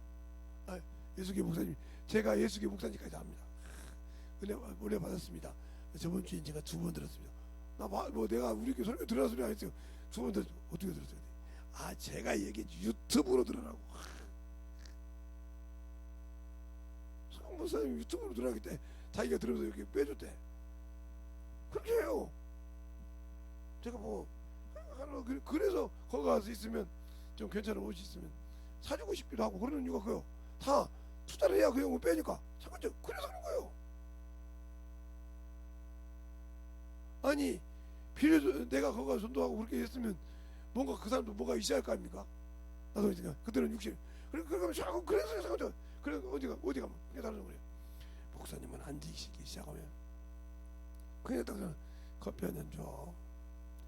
예수교 목사님. 제가 예수교 목사님까지 합니다. 은혜 받았습니다. 저번 주에 제가 2번 들었습니다. 뭐 내가 우리 교회 설교 들으라 소리 안 했어요. 소문들 어떻게 들었어요? 아 제가 얘기했지 유튜브로 들으라고. 성 목사님 유튜브로 들으라기 때문에 자기가 들으면서 이렇게 빼줬대. 그렇게 해요. 제가 뭐 그래서 거기 가서 있으면 좀 괜찮은 옷이 있으면 사주고 싶기도 하고 그러는 이유가 그요. 다 투자를 해야 그 용을 빼니까 잠깐 그래서 그런 거예요. 아니 내가 거기 가서 전도하고 그렇게 했으면 뭔가 그 사람도 뭐가 있어야 할 거 아닙니까? 나도 있으니까 그들은 육신. 그러면 자꾸 그래서 잠깐 그래 어디 가면 그게 다른 거예요. 목사님은 앉으시기 시작하면 그냥 딱 커피 한 잔 줘.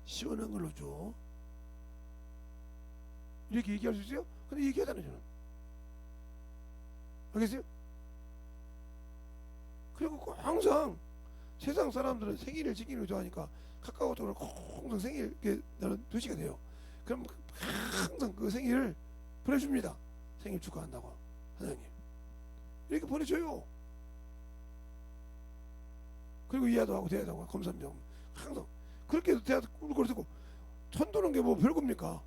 시원한 걸로 줘. 이렇게 얘기할 수 있어요? 근데 얘기하잖아요 저는. 알겠어요? 그리고 꼭 항상 세상 사람들은 생일을 지키는 걸 좋아하니까 카카오톡으로 항상 생일 나는 2시가 돼요. 그럼 항상 그 생일을 보내줍니다. 생일 축하한다고 사장님 이렇게 보내줘요. 그리고 이하도 하고 대화도 하고 감사합니다. 항상 그렇게 해도 대화도 꿀꿀 천도는 게 뭐 별겁니까?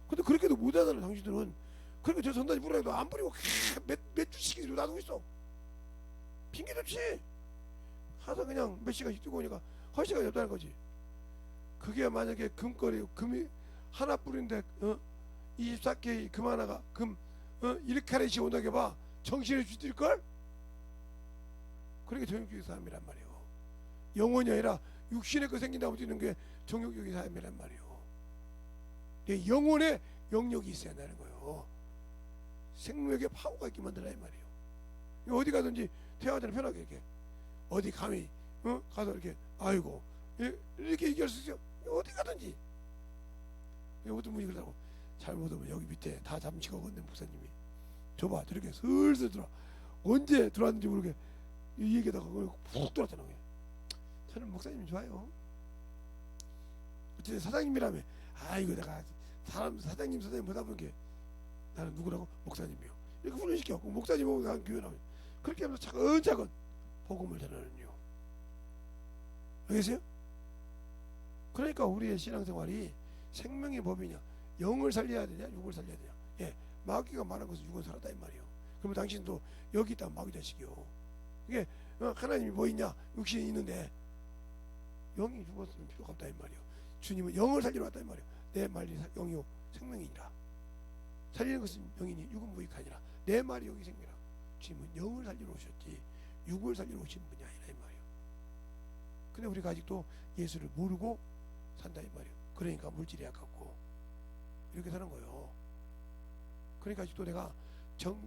근데 그렇게도 못하잖아요. 당신들은 그렇게 저 전단지 뿌리라도 안 뿌리고 몇 주씩 놔두고 있어. 핑계 댈지 하다 그냥 몇 시간씩 뛰고 오니까 한 시간이 없다는 거지. 그게 만약에 금이 하나 뿌린데 24K 금 하나가 금 1카렛이 온다고 해봐 정신을 쥐뛸걸? 그렇게 정욕적인 사람이란 말이에요. 영혼이 아니라 육신의 거 생긴다고 뛰는 게 정욕적인 사람이란 말이에요. 내 영혼에 영역이 있어야 한다는 거예요. 생명에 파워가 있게 만들라 이 말이에요. 어디 가든지 대화하잖아요. 편하게 이렇게 어디 감히 가서 이렇게 아이고 이렇게 얘기할 수 있어요. 어디 가든지. 어떤 분이 그러더라고. 잘못하면 여기 밑에 다 잠식하거든요. 목사님이 줘봐 저렇게 슬슬 들어와. 언제 들어왔는지 모르게 이 얘기에다가 푹 들어왔잖아. 저는 목사님이 좋아요. 어쨌든 사장님이라며 아이고 내가 사장님 보다 보니까 나는 누구라고? 목사님이요. 이렇게 훈련시켜. 목사님하고 난 교회라고. 그렇게 하면서 차근차근 복음을 전하는요. 알겠어요? 그러니까 우리의 신앙생활이 생명의 법이냐 영을 살려야 되냐 육을 살려야 되냐. 예, 마귀가 말한 것은 육은 살았다 이 말이에요. 그러면 당신도 여기 있다 마귀 자식이요. 이게 하나님이 뭐 있냐 육신이 있는데 영이 죽었으면 필요가 없다 이 말이에요. 주님은 영을 살리러 왔다 이 말이에요. 내 말이 영이요 생명이니라. 살리는 것은 영이니 육은 무익하니라. 내 말이 영이 생명이라. 주님은 영을 살리러 오셨지 육을 살리러 오신 분이 아니라 이 말이에요. 근데 우리가 아직도 예수를 모르고 산다 이 말이에요. 그러니까 물질이 아깝고 이렇게 사는 거예요. 그러니까 아직도 내가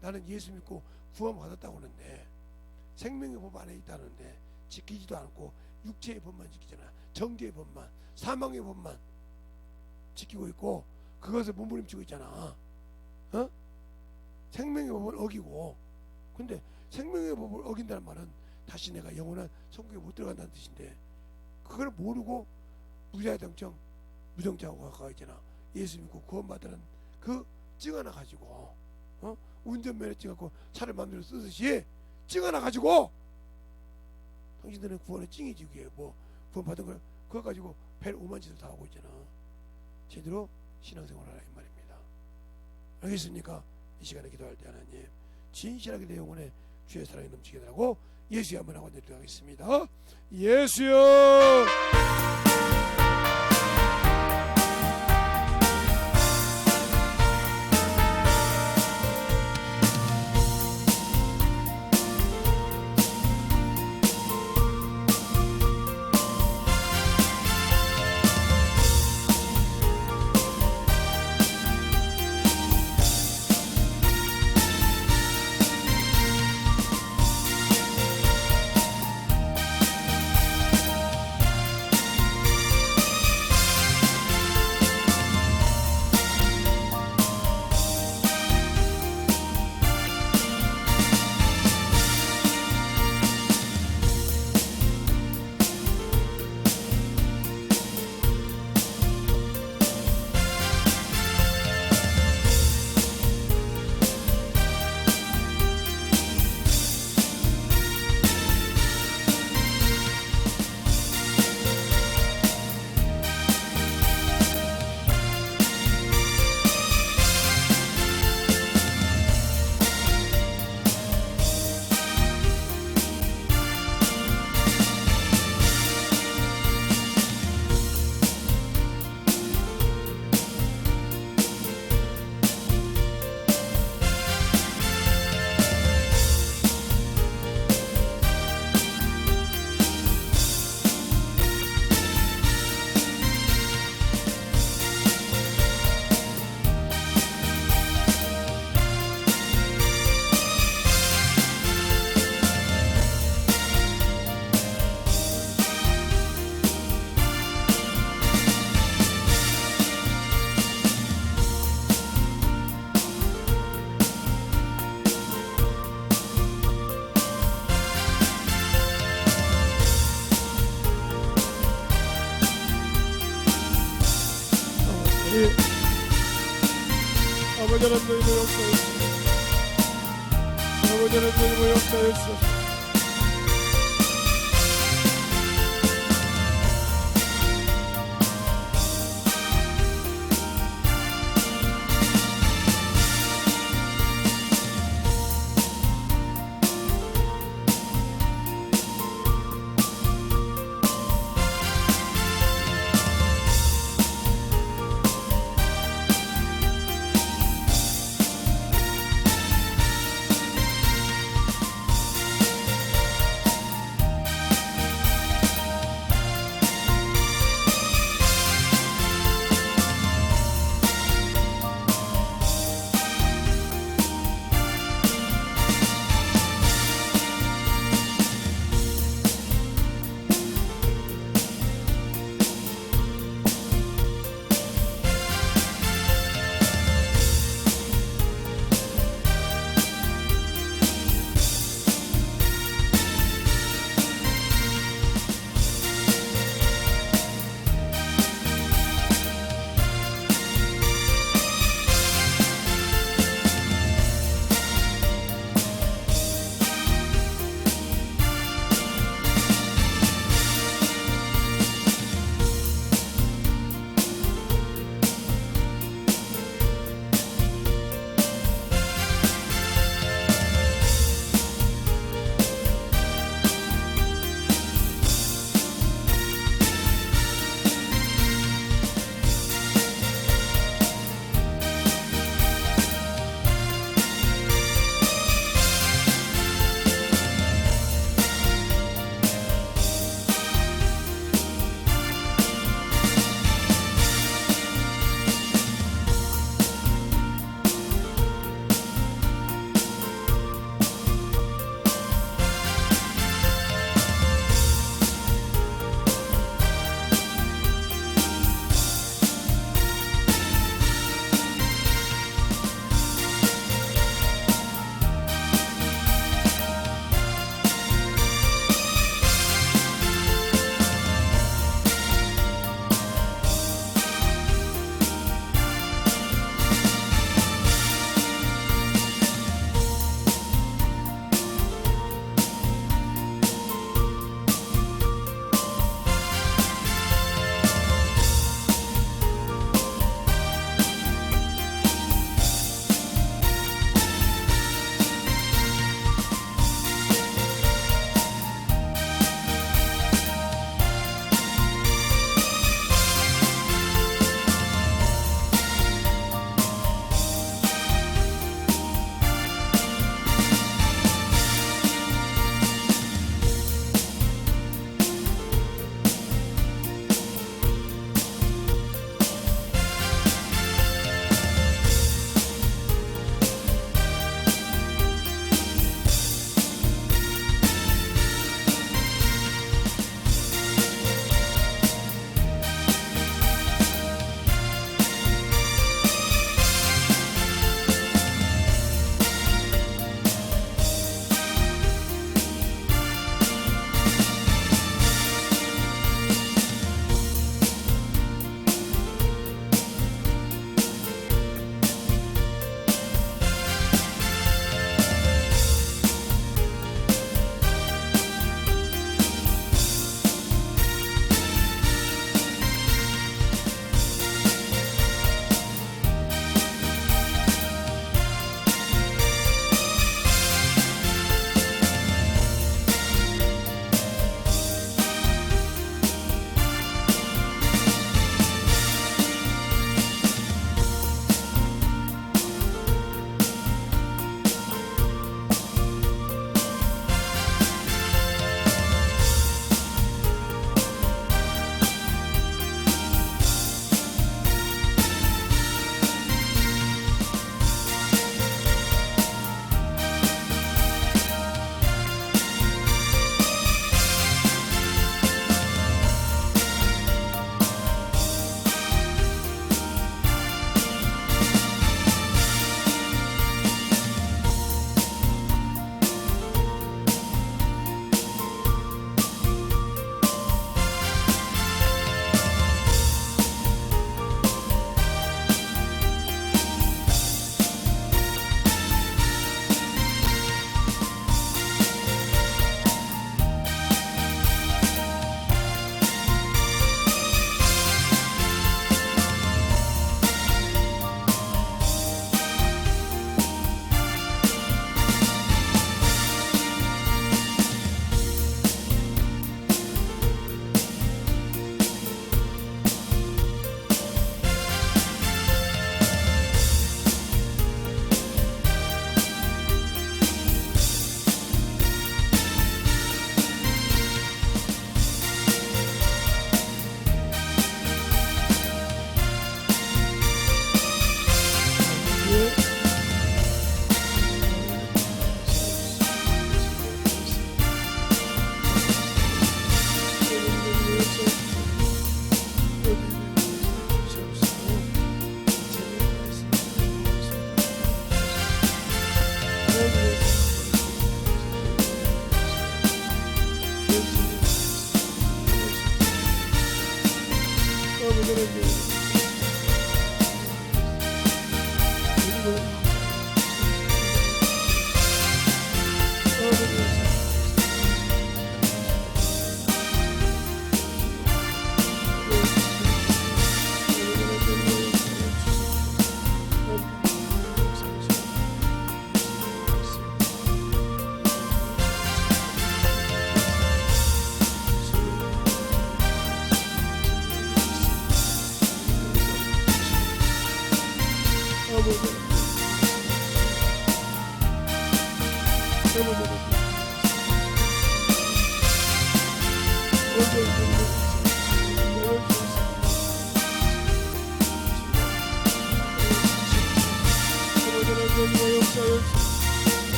나는 예수 믿고 구원 받았다고 하는데 생명의 법 안에 있다는데 지키지도 않고 육체의 법만 지키잖아. 정죄의 법만 사망의 법만 지키고 있고 그것을 몸부림치고 있잖아. 생명의 법을 어기고. 근데 생명의 법을 어긴다는 말은 다시 내가 영원한 천국에 못 들어간다는 뜻인데 그걸 모르고 무자당정 무정자하고 가까이 있잖아. 예수 믿고 구원받는 그 증 하나 가지고 운전면허증 갖고 차를 마음대로 쓰듯이 증 하나 가지고 당신들은 구원의 증이지. 그게 뭐 구원받은 걸 그거 가지고 별 오만짓을 다 하고 있잖아. 제대로 신앙생활을 하라 이 말입니다. 알겠습니까? 이 시간에 기도할 때 하나님 진실하게 내 영혼에 주의 사랑이 넘치게 하라고 예수의 한번 하고 내려가겠습니다. 예수여. 아버지 하나님 이름으로 역사하옵소서. 아버지 하나님 이름으로 역사하옵소서.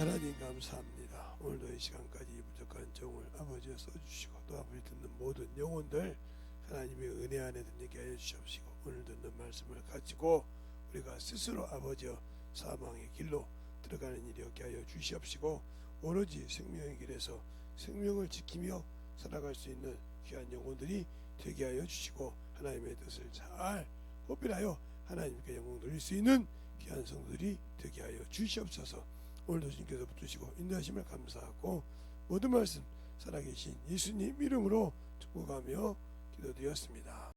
하나님 감사합니다. 오늘도 이 시간까지 부족한 종을 아버지여 써주시고 또 아버지 듣는 모든 영혼들 하나님의 은혜 안에 듣게 하여 주시옵시고 오늘 듣는 말씀을 가지고 우리가 스스로 아버지여 사망의 길로 들어가는 일이 없게 하여 주시옵시고 오로지 생명의 길에서 생명을 지키며 살아갈 수 있는 귀한 영혼들이 되게 하여 주시고 하나님의 뜻을 잘 호필하여 하나님께 영광 돌릴 수 있는 귀한 성도들이 되게 하여 주시옵소서. 오늘도 주님께서 붙드시고 인도하심을 감사하고 모든 말씀 살아계신 예수님 이름으로 축복하며 기도드렸습니다.